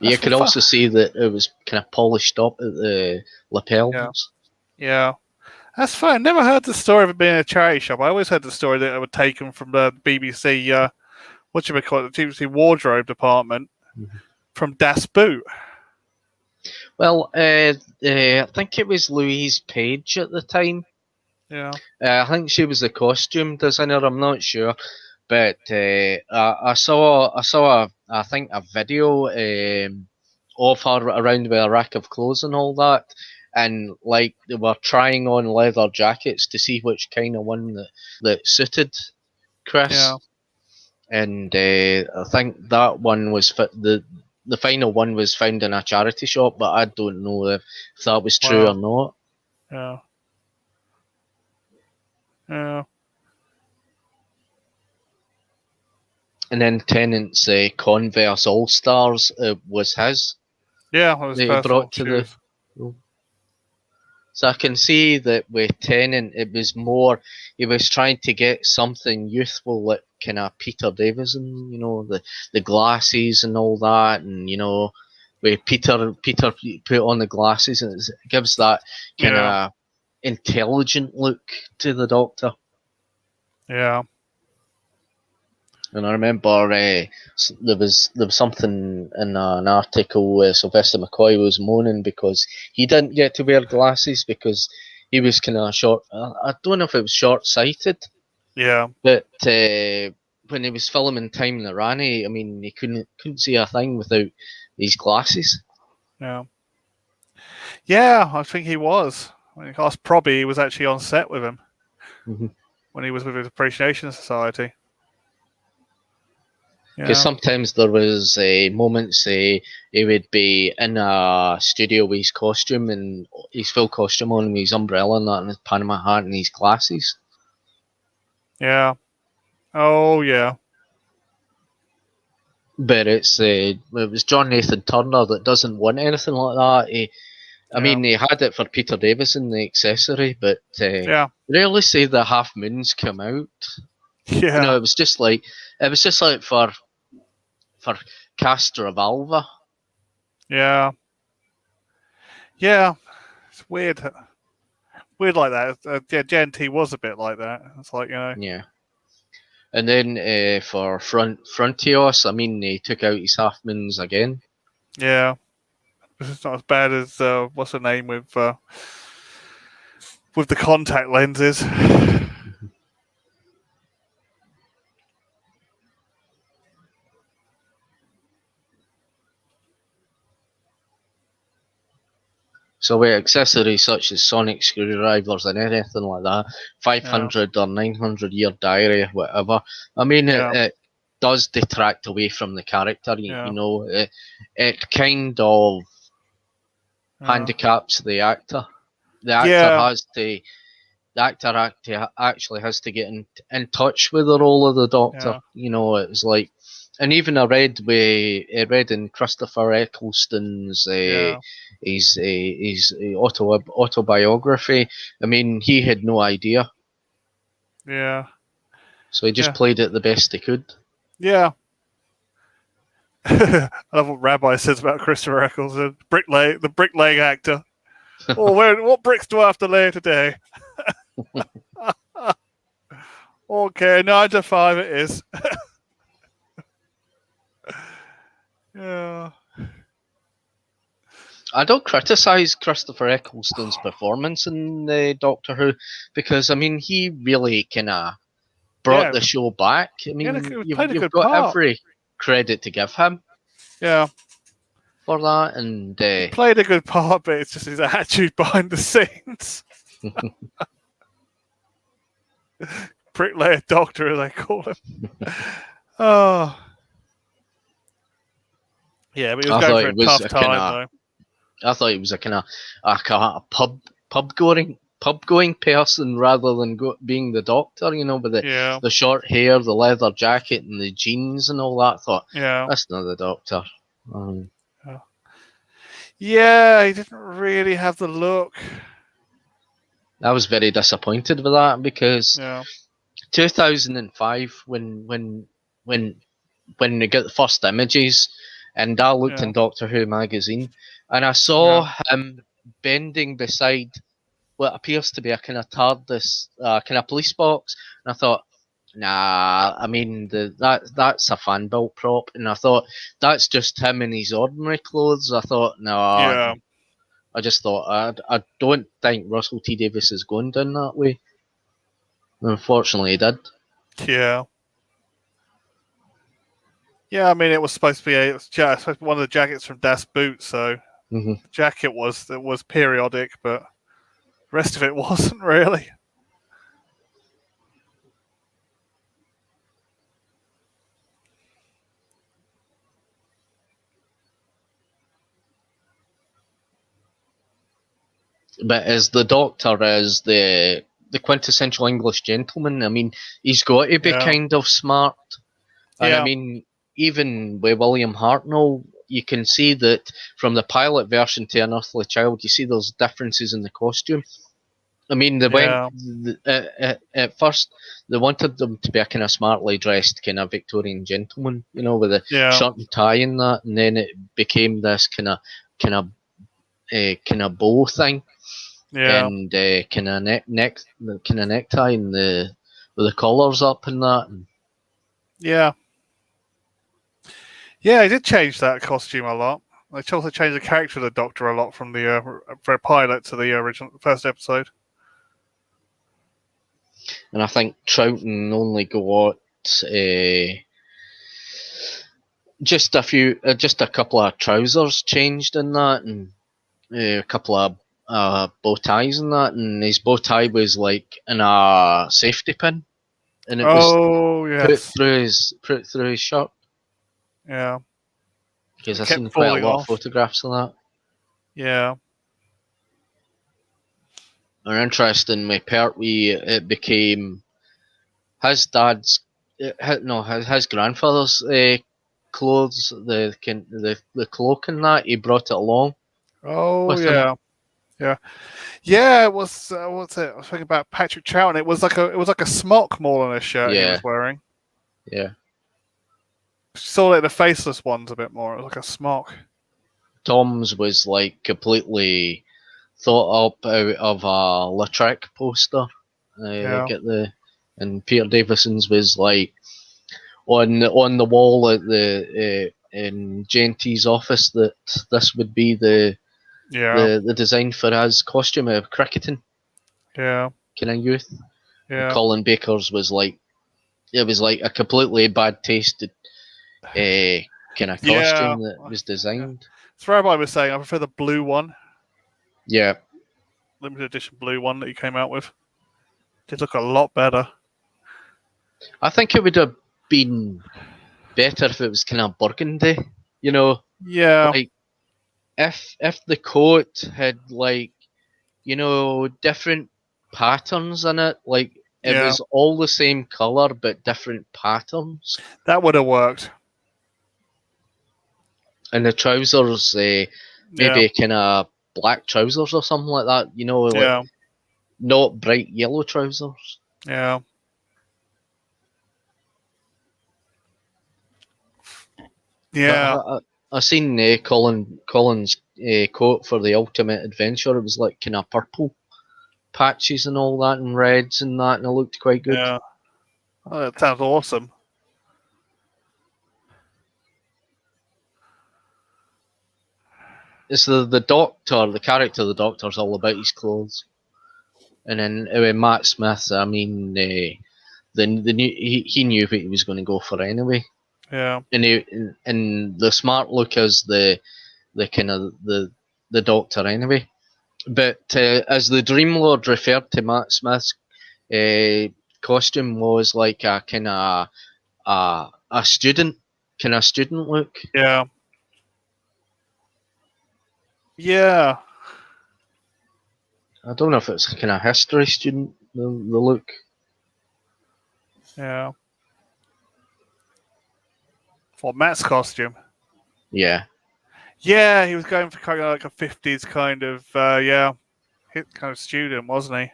You could also see that it was kind of polished up at the lapels. Yeah. That's fun. Never heard the story of it being a charity shop. I always heard the story that it was taken from the BBC, the BBC wardrobe department from Das Boot. Well, I think it was Louise Page at the time. Yeah. I think she was the costume designer. I'm not sure, but I saw I think a video of her around with a rack of clothes and all that, and like they were trying on leather jackets to see which kind of one that suited Chris. Yeah. And I think that one was the final one was found in a charity shop, but I don't know if that was true or not. Yeah. Yeah. And then Tennant's Converse All Stars was his. Yeah, it was they brought to the. So I can see that with Tennant, it was more he was trying to get something youthful, like kind of Peter Davison, the glasses and all that, and with Peter put on the glasses, and it gives that kind of intelligent look to the Doctor. Yeah. And I remember there was something in an article where Sylvester McCoy was moaning because he didn't get to wear glasses because he was kind of short. I don't know if it was short-sighted. Yeah. But when he was filming Time in the Rani, I mean, he couldn't see a thing without these glasses. Yeah. Yeah, I think he was. When he asked Probby, he was actually on set with him Mhm. when he was with his Appreciation Society. Because Yeah, sometimes there was moments he would be in a studio with his costume and his full costume on, with his umbrella and that, and his Panama hat and his glasses. yeah. Oh, yeah. But it was John Nathan Turner that doesn't want anything like that. I mean, he had it for Peter Davison, the accessory, but Yeah, rarely say the half moons come out. You know, yeah, it was just like for Castor of Alva. yeah. Yeah, it's weird. Weird like that. Yeah, GNT was a bit like that. It's like, Yeah. And then for Frontios, I mean, he took out his half moons again. yeah. It's not as bad as, what's her name with the contact lenses. So with accessories such as sonic screwdrivers and anything like that, 500 or 900 year diary, whatever. I mean, Yeah. it does detract away from the character. You Yeah. know, it kind of handicaps the actor. The actor Yeah. has to. The actor actually has to get in touch with the role of the Doctor. Yeah. You know, it was like, and even I read in Christopher Eccleston's Yeah. his autobiography. I mean, he had no idea, Yeah. so he just Yeah. played it the best he could. Yeah. I love what Rabbi says about Christopher Eccles, the bricklaying actor. Oh, what bricks do I have to lay today? Okay, 9 to 5 it is. Yeah. I don't criticise Christopher Eccleston's performance in Doctor Who, because I mean he really kind of brought the show back. I mean, he played a you've good got part. every credit to give him Yeah. for that, and He played a good part, but it's just his attitude behind the scenes. Bricklayer Doctor, as they call him. Oh. Yeah, but he was going through a tough time, though. I thought he was a kind of a pub going person rather than being the Doctor, you know, with the short hair, the leather jacket, and the jeans and all that. I thought, that's not the Doctor. Yeah, he didn't really have the look. I was very disappointed with that, because 2005, when they got the first images, and I looked in Doctor Who magazine, and I saw him bending beside what appears to be a kind of TARDIS, kind of police box, and I thought, nah, I mean that's a fan built prop, and I thought that's just him in his ordinary clothes. I thought, no, I just thought I don't think Russell T Davies is going down that way. Unfortunately, he did. Yeah. Yeah, I mean, it was supposed to be one of the jackets from Das Boot, so the jacket was periodic, but the rest of it wasn't really. But as the Doctor is the quintessential English gentleman, I mean, he's got to be kind of smart. And I mean, even with William Hartnell, you can see that from the pilot version to An Earthly Child, you see those differences in the costume. I mean, at first they wanted them to be a kind of smartly dressed kind of Victorian gentleman, you know, with a shirt and tie and that, and then it became this kind of bow thing, and kind of necktie and with the collars up and that. Yeah, he did change that costume a lot. They also changed the character of the Doctor a lot from the pilot to the original first episode. And I think Troughton only got just a couple of trousers changed in that, and a couple of bow ties and that, and his bow tie was like in a safety pin, and it was Oh yes, put through his shirt. yeah, Because it I've kept seen quite a falling lot of off. photographs of that. Yeah, And interestingly, Pertwee, it became his dad's, his grandfather's clothes, the cloak and that. He brought it along oh with him. yeah. It was what's it? I was thinking about Patrick Troughton. It was like a smock more than a shirt he Yeah. was wearing. Yeah. Saw it in the faceless ones a bit more. It was like a smock. Tom's was like completely thought up out of a Lautrec poster. Yeah. And Peter Davison's was like on the wall at the in JNT's office, that this would be the design for his costume of cricketing Yeah. kind of youth. And Yeah. Colin Baker's was like, it was like a completely bad tasted kind of costume that was designed. So Rabbi was saying I prefer the blue one, Yeah. limited edition blue one that he came out with. Did look a lot better. I think it would have been better if it was kind of burgundy, you know. Yeah. Like if the coat had like, different patterns in it, like it was all the same color but different patterns. That would have worked. And the trousers, maybe kind of black trousers or something like that, like not bright yellow trousers. Yeah. Yeah. I seen Colin's coat for the Ultimate Adventure. It was like kind of purple patches and all that, and reds and that, and it looked quite good. Yeah. Oh, that sounds awesome. It's the Doctor, the character of the Doctor's all about his clothes. And then Matt Smith, I mean, he knew what he was going to go for anyway. Yeah. And the smart look is the kind of the Doctor anyway. But as the Dream Lord referred to Matt Smith's costume was like a kind of a student look. Yeah. Yeah. I don't know if it's a kind of history student, the look. Yeah. For Matt's costume. Yeah. Yeah, he was going for kind of like a 50s kind of, kind of student, wasn't he?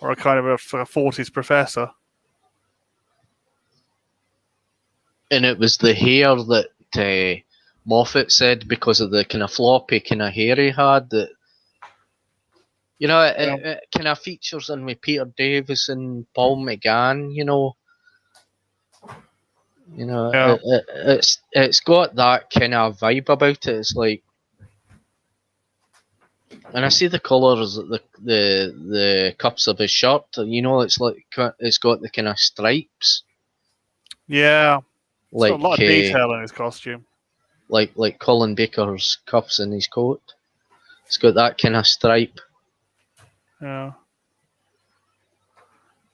Or a kind of a 40s professor. And it was the hair that Moffat said, because of the kind of floppy kind of hair he had, that it kind of features in with Peter Davis and Paul McGann, it's got that kind of vibe about it. It's like, and I see the colours, the cups of his shirt. It's like it's got the kind of stripes. Yeah, like got a lot of detail in his costume. Like Colin Baker's cuffs in his coat. It's got that kind of stripe. Yeah.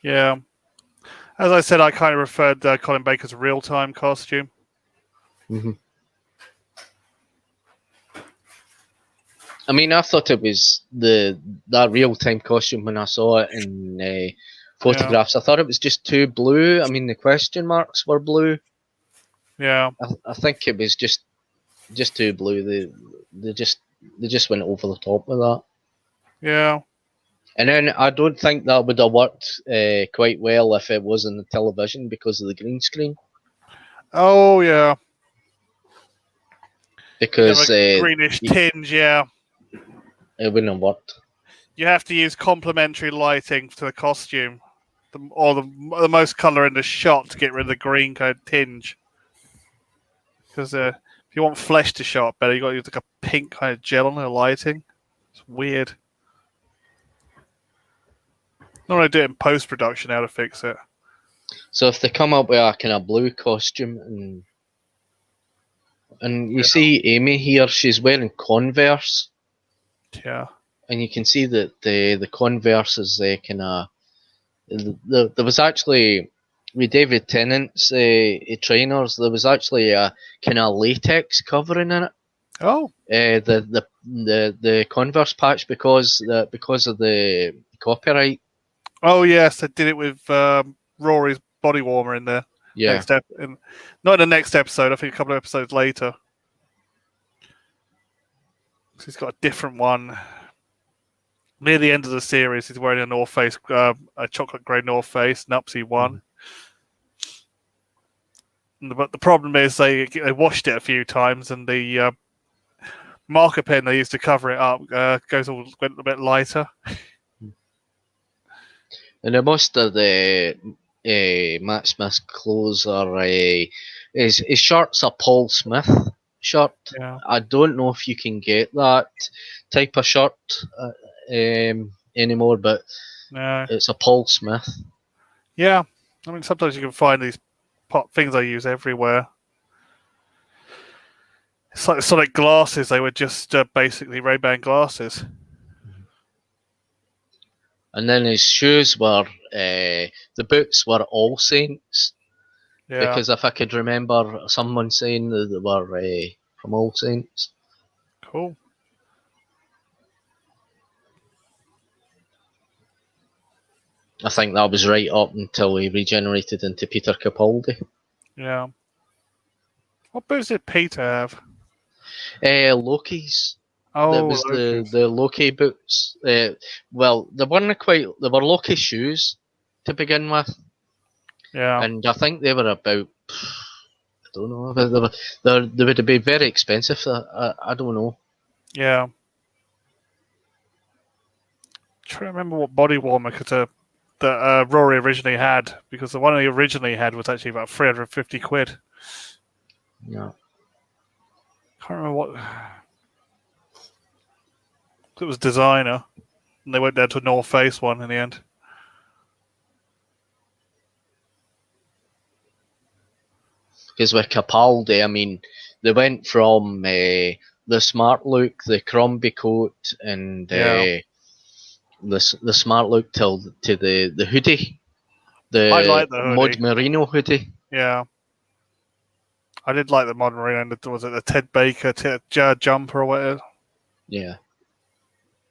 Yeah. As I said, I kind of referred Colin Baker's real-time costume. Mm-hmm. I mean, I thought it was that real-time costume when I saw it in photographs. I thought it was just too blue. I mean, the question marks were blue. Yeah. I think it was just too blue. They just went over the top with that. Yeah. And then I don't think that would have worked quite well if it was on the television because of the green screen. Oh yeah. Because greenish tinge, yeah. It wouldn't have worked. You have to use complementary lighting to the costume, or the most colour in the shot to get rid of the green kind of tinge. Because if you want flesh to show up better, you got to use like a pink kind of gel on the lighting. It's weird. Not when I do it in post production how to fix it. So if they come up with a kind of blue costume, and And you see Amy here, she's wearing Converse, Yeah. and you can see that the Converse is kind of. There was actually with David Tennant's trainers. There was actually a kind of latex covering in it. Oh. The Converse patch because of the copyright. Oh yes, they did it with Rory's body warmer in there. Yeah. Not in the next episode. I think a couple of episodes later. He's got a different one. Near the end of the series, he's wearing a North Face, a chocolate grey North Face, Nupsy one. But the problem is they washed it a few times, and the marker pen they used to cover it up went a bit lighter. And most of the Matt Smith's clothes are his shirt's a Paul Smith shirt. Yeah. I don't know if you can get that type of shirt anymore, but No. it's a Paul Smith. Yeah. I mean, sometimes you can find these things I use everywhere. It's like the Sonic glasses. They were just basically Ray-Ban glasses. And then his shoes were the boots were All Saints. Yeah. Because if I could remember someone saying that they were from All Saints. Cool. I think that was right up until he regenerated into Peter Capaldi. Yeah. What boots did Peter have? Loki's. Oh, that was the Loki boots. Well, they were Loki shoes to begin with. Yeah. And I think they were about, I don't know, they would have been very expensive. I don't know. Yeah. Trying to remember what body warmer that Rory originally had, because the one he originally had was actually about 350 quid. Yeah. Can't remember what. It was designer, and they went down to a North Face one in the end. Because with Capaldi, I mean, they went from the smart look, the Crombie coat, and the smart look to the hoodie, I like the hoodie. Mod Merino hoodie. Yeah, I did like the modern marine, and was it the Ted Baker jumper or whatever? Yeah,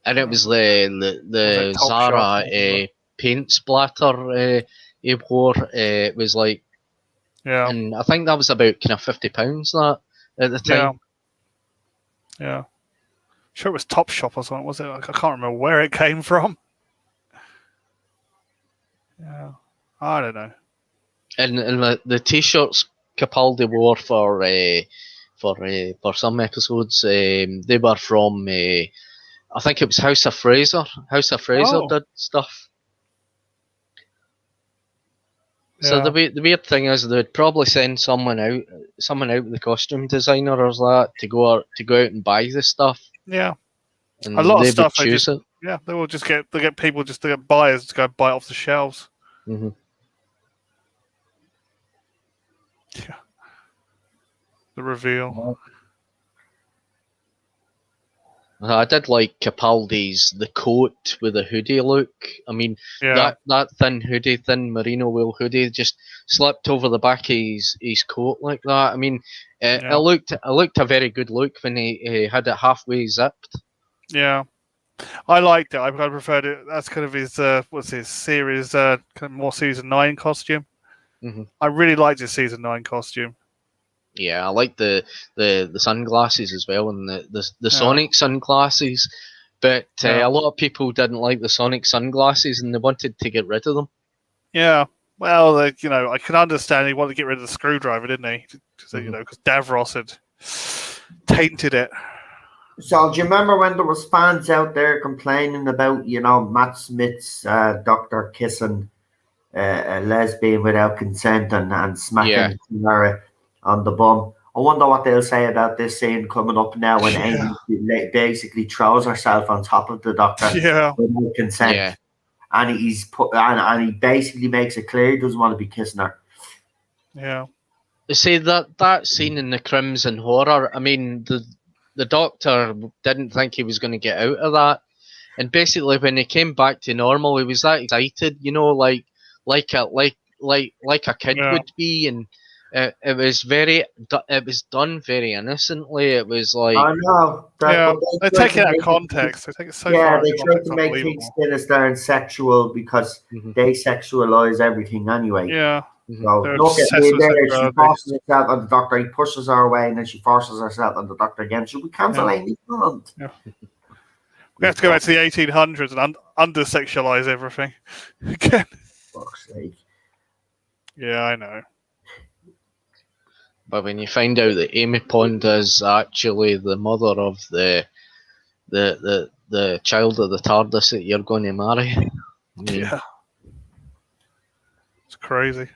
and it was the Top Zara Shop, paint splatter he wore. It was like, yeah, and I think that was about kind of £50 that at the time. Yeah. Sure, it was Top Shop or something, was it? I can't remember where it came from. Yeah, I don't know. And the t-shirts Capaldi wore for some episodes, they were from I think it was House of Fraser. House of Fraser did stuff. So the weird thing is they'd probably send someone out, the costume designer or that, to go out and buy the stuff. Yeah, and a lot of they stuff. would choose it. Yeah, they will just get people to get buyers to go buy it off the shelves. Mm-hmm. Yeah, the reveal. I did like Capaldi's the coat with the hoodie look. I mean, that thin hoodie, thin merino wool hoodie, just slipped over the back of his coat like that. I mean, it looked a very good look when he had it halfway zipped. Yeah, I liked it. I preferred it. That's kind of his what's his series? Kind of more season 9 costume. Mm-hmm. I really liked his season 9 costume. Yeah, I like the sunglasses as well, and the Sonic sunglasses. But a lot of people didn't like the Sonic sunglasses, and they wanted to get rid of them. Yeah, well, I can understand he wanted to get rid of the screwdriver, didn't he? Because Davros had tainted it. So, do you remember when there was fans out there complaining about, Matt Smith's doctor kissing a lesbian without consent and smacking Tamara on the bum? I wonder what they'll say about this scene coming up now when Amy basically throws herself on top of the doctor without consent. Yeah. And he basically makes it clear he doesn't want to be kissing her. Yeah. See that scene in the Crimson Horror. I mean, the Doctor didn't think he was going to get out of that, and basically when he came back to normal, he was that excited, you know, like a kid Yeah. would be, and it was done very innocently. It was like, I know. Yeah, But they tried take to it out of make context. They take it so yeah, far out they of try context. to make things Unbelievable. sinister and sexual because mhm, they sexualize everything anyway. Yeah, mhm. So they're look at obsessed me with there. She sexuality. forces herself on the Doctor. He pushes her away, and then she forces herself on the Doctor again. Should we cancel Yeah. Amy Bond? Yeah. We have to go back to the 1800s and under-sexualize everything again. Fuck's sake. Yeah, I know. But when you find out that Amy Pond is actually the mother of the child of the TARDIS that you're going to marry, I mean, Yeah, it's crazy.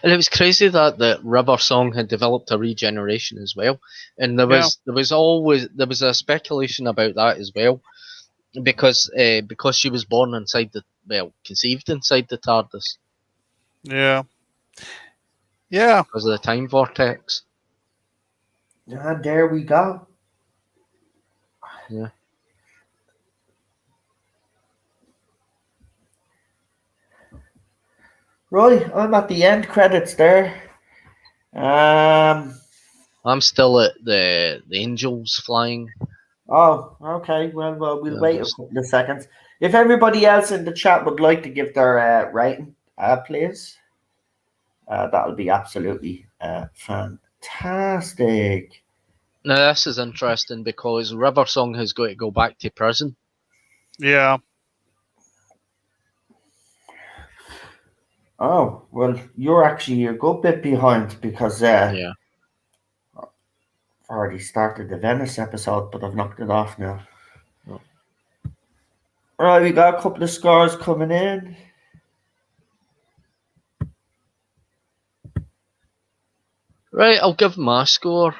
and it was crazy that the River Song had developed a regeneration as well, and there was a speculation about that as well, because she was born inside conceived inside the TARDIS Yeah, yeah. because of the time vortex. And there we go. Yeah. Right, I'm at the end credits there. I'm still at the angels flying. Oh, okay. Well, we'll Yeah, wait a couple of seconds. If everybody else in the chat would like to give their rating, please, that'll be absolutely fantastic. Now this is interesting because River Song has got to go back to prison. Yeah. Oh, well, you're actually a good bit behind because Yeah. I've already started the Venice episode, but I've knocked it off now. Oh. All right, we got a couple of scores coming in. Right, I'll give my score.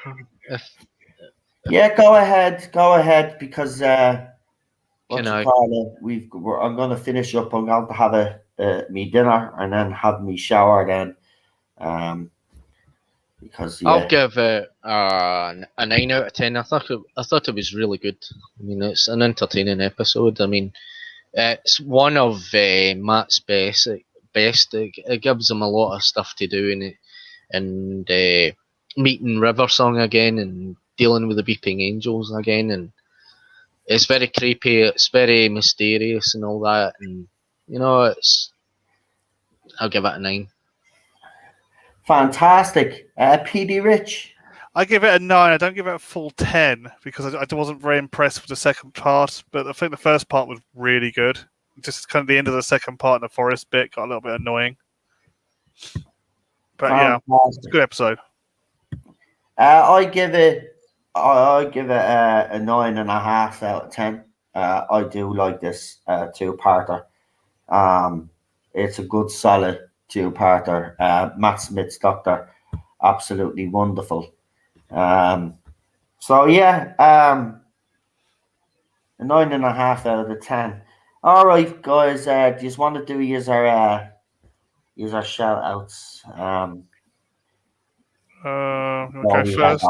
Yeah, go ahead, because Can I? I'm going to finish up. I'm going to have me dinner and then have me shower then, because I'll give it a 9 out of 10. I thought it was really good. I mean, it's an entertaining episode. I mean, it's one of Matt's best. It gives him a lot of stuff to do in it, and meeting River Song again and dealing with the Weeping Angels again, and it's very creepy. It's very mysterious and all that, and you know, I'll give it a 9. fantastic. PD Rich. I give it a 9. I don't give it a full 10 because I wasn't very impressed with the second part, but I think the first part was really good. Just kind of the end of the second part in the forest bit got a little bit annoying. But yeah, it's a good episode. I give it a 9.5 out of 10. I do like this two-parter. It's a good solid two-parter. Matt Smith's Doctor, absolutely wonderful. So yeah, a 9.5 out of 10. All right, guys. Do you just want to do use our shout outs? Okay, first.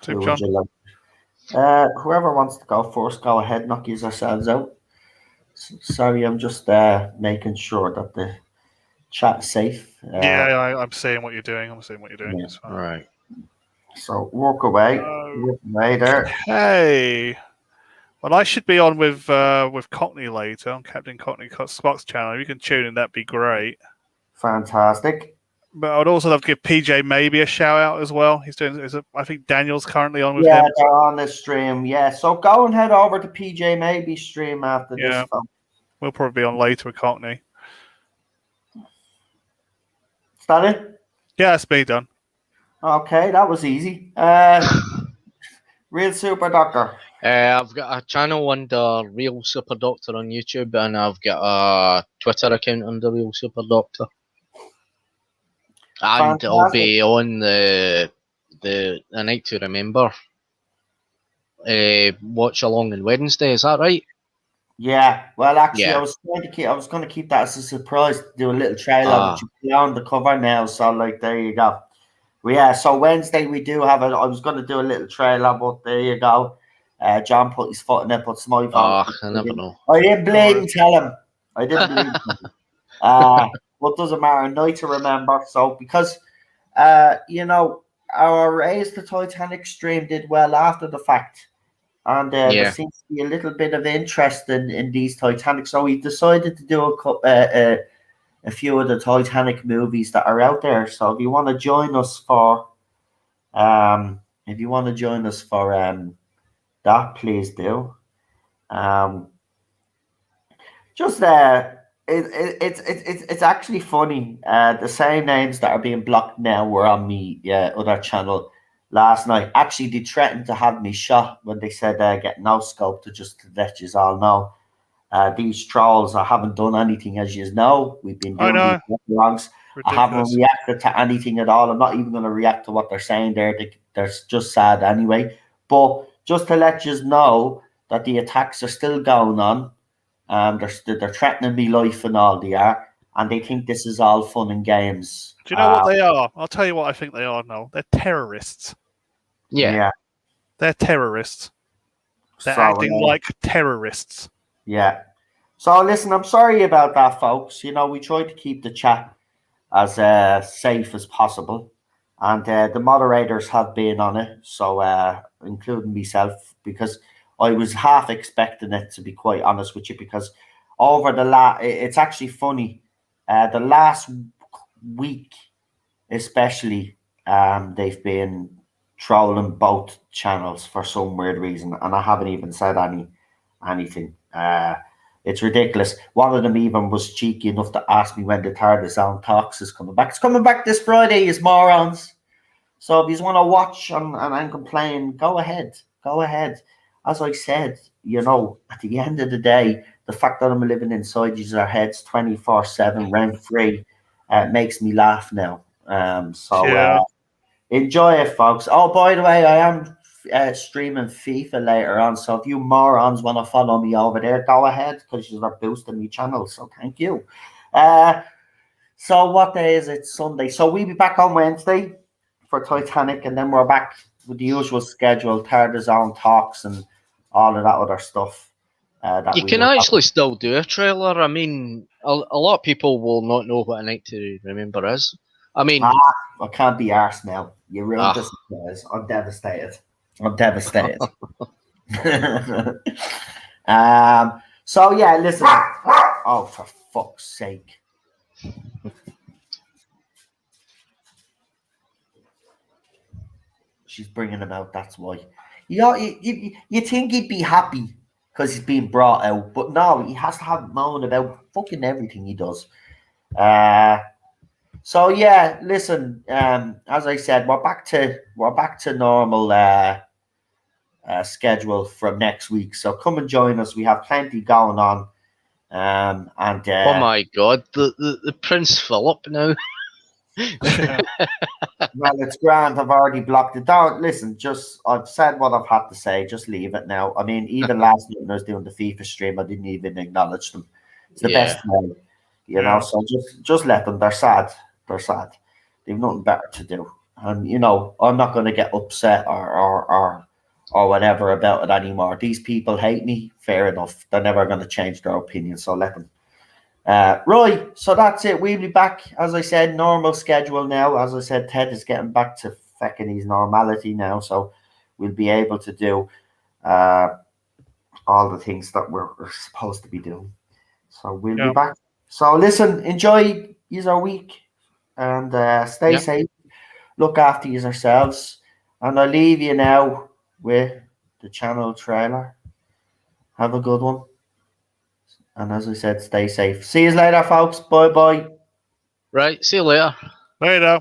Who would you like? Whoever wants to go first, go ahead. Knock yourselves out. Sorry, I'm just making sure that the chat's safe. Yeah, I'm seeing what you're doing. Yeah. It's fine. All right. So walk away. Walk away there. Hey. Well, I should be on with Cockney later on Captain Cockney Spock's channel. If you can tune in, that'd be great. Fantastic. But I'd also love to give PJ maybe a shout out as well. He's doing. I think Daniel's currently on with him. Yeah, they're on the stream. Yeah, so go and head over to PJ maybe stream after this. We'll probably be on later with Cockney. Is that it? Yeah, it's me done. Okay, that was easy. Real Super Doctor. I've got a channel under Real Super Doctor on YouTube, and I've got a Twitter account under Real Super Doctor. And Fantastic. I'll be on the A Night to Remember watch along on Wednesday. Is that right? Yeah. Well, actually, Yeah. I was going to keep that as a surprise. To do a little trailer, but you put on the cover now. So, like, there you go. Well, yeah, so Wednesday we do have I was going to do a little trailer, but there you go. John put his foot in it, but it's my fault. I never know. I didn't believe and tell him. I didn't believe him. What doesn't matter, night to remember. So because our Raise the Titanic stream did well after the fact. And there seems to be a little bit of interest in these Titanic. So we decided to do a few of the Titanic movies that are out there. So if you want to join us for that, please do. It's actually funny. The same names that are being blocked now were on me other channel last night. Actually, they threatened to have me shot when they said get no scope to just to let you all know. These trolls, I haven't done anything, as you know. We've been doing these wrongs. I haven't reacted to anything at all. I'm not even going to react to what they're saying there. They're just sad anyway. But just to let you know that the attacks are still going on. They're threatening me life and all they are, and they think this is all fun and games. Do you know what they are? I'll tell you what I think they are now. They're terrorists. Yeah. They're terrorists. They're acting like terrorists. Yeah. So listen, I'm sorry about that, folks. We tried to keep the chat as safe as possible, and the moderators have been on it, so including myself, because I was half expecting it, to be quite honest with you, because over it's actually funny. The last week, especially, they've been trolling both channels for some weird reason, and I haven't even said anything. It's ridiculous. One of them even was cheeky enough to ask me when the Tardis on Talks is coming back. It's coming back this Friday, you morons. So if you want to watch and complain, go ahead. Go ahead. As I said, at the end of the day, the fact that I'm living inside our heads 24/7, rent-free, makes me laugh now. Enjoy it, folks. Oh, by the way, I am streaming FIFA later on, so if you morons want to follow me over there, go ahead, because you're boosting my channel, so thank you. So what day is it? Sunday. So we'll be back on Wednesday for Titanic, and then we're back with the usual schedule, Tardis on Talks and all of that other stuff. You can actually still do a trailer. I mean, a lot of people will not know what A Night to Remember is. I mean, I can't be arsed now. You ruined this, guys. I'm devastated. So yeah, listen. Oh, for fuck's sake. She's bringing him out, that's why. You think he'd be happy because he's being brought out, but no, he has to have moan about fucking everything he does. So yeah, listen. As I said, we're back to normal schedule from next week. So come and join us. We have plenty going on. Oh my God, the Prince Philip now. Well, it's grand. I've already blocked it down. Listen, I've said what I've had to say. Just leave it now. I mean, even last night when I was doing the FIFA stream, I didn't even acknowledge them. It's the best way, So just let them. They're sad. They've nothing better to do. And I'm not going to get upset or whatever about it anymore. These people hate me. Fair enough. They're never going to change their opinion. So let them. Right, so that's it. We'll be back, as I said, normal schedule now. As I said, Ted is getting back to fucking his normality now, so we'll be able to do all the things that we're supposed to be doing. So we'll be back. So listen, enjoy your week and stay safe. Look after yourselves, and I'll leave you now with the channel trailer. Have a good one. And as I said, stay safe. See you later, folks. Bye-bye. Right, see you later. Later.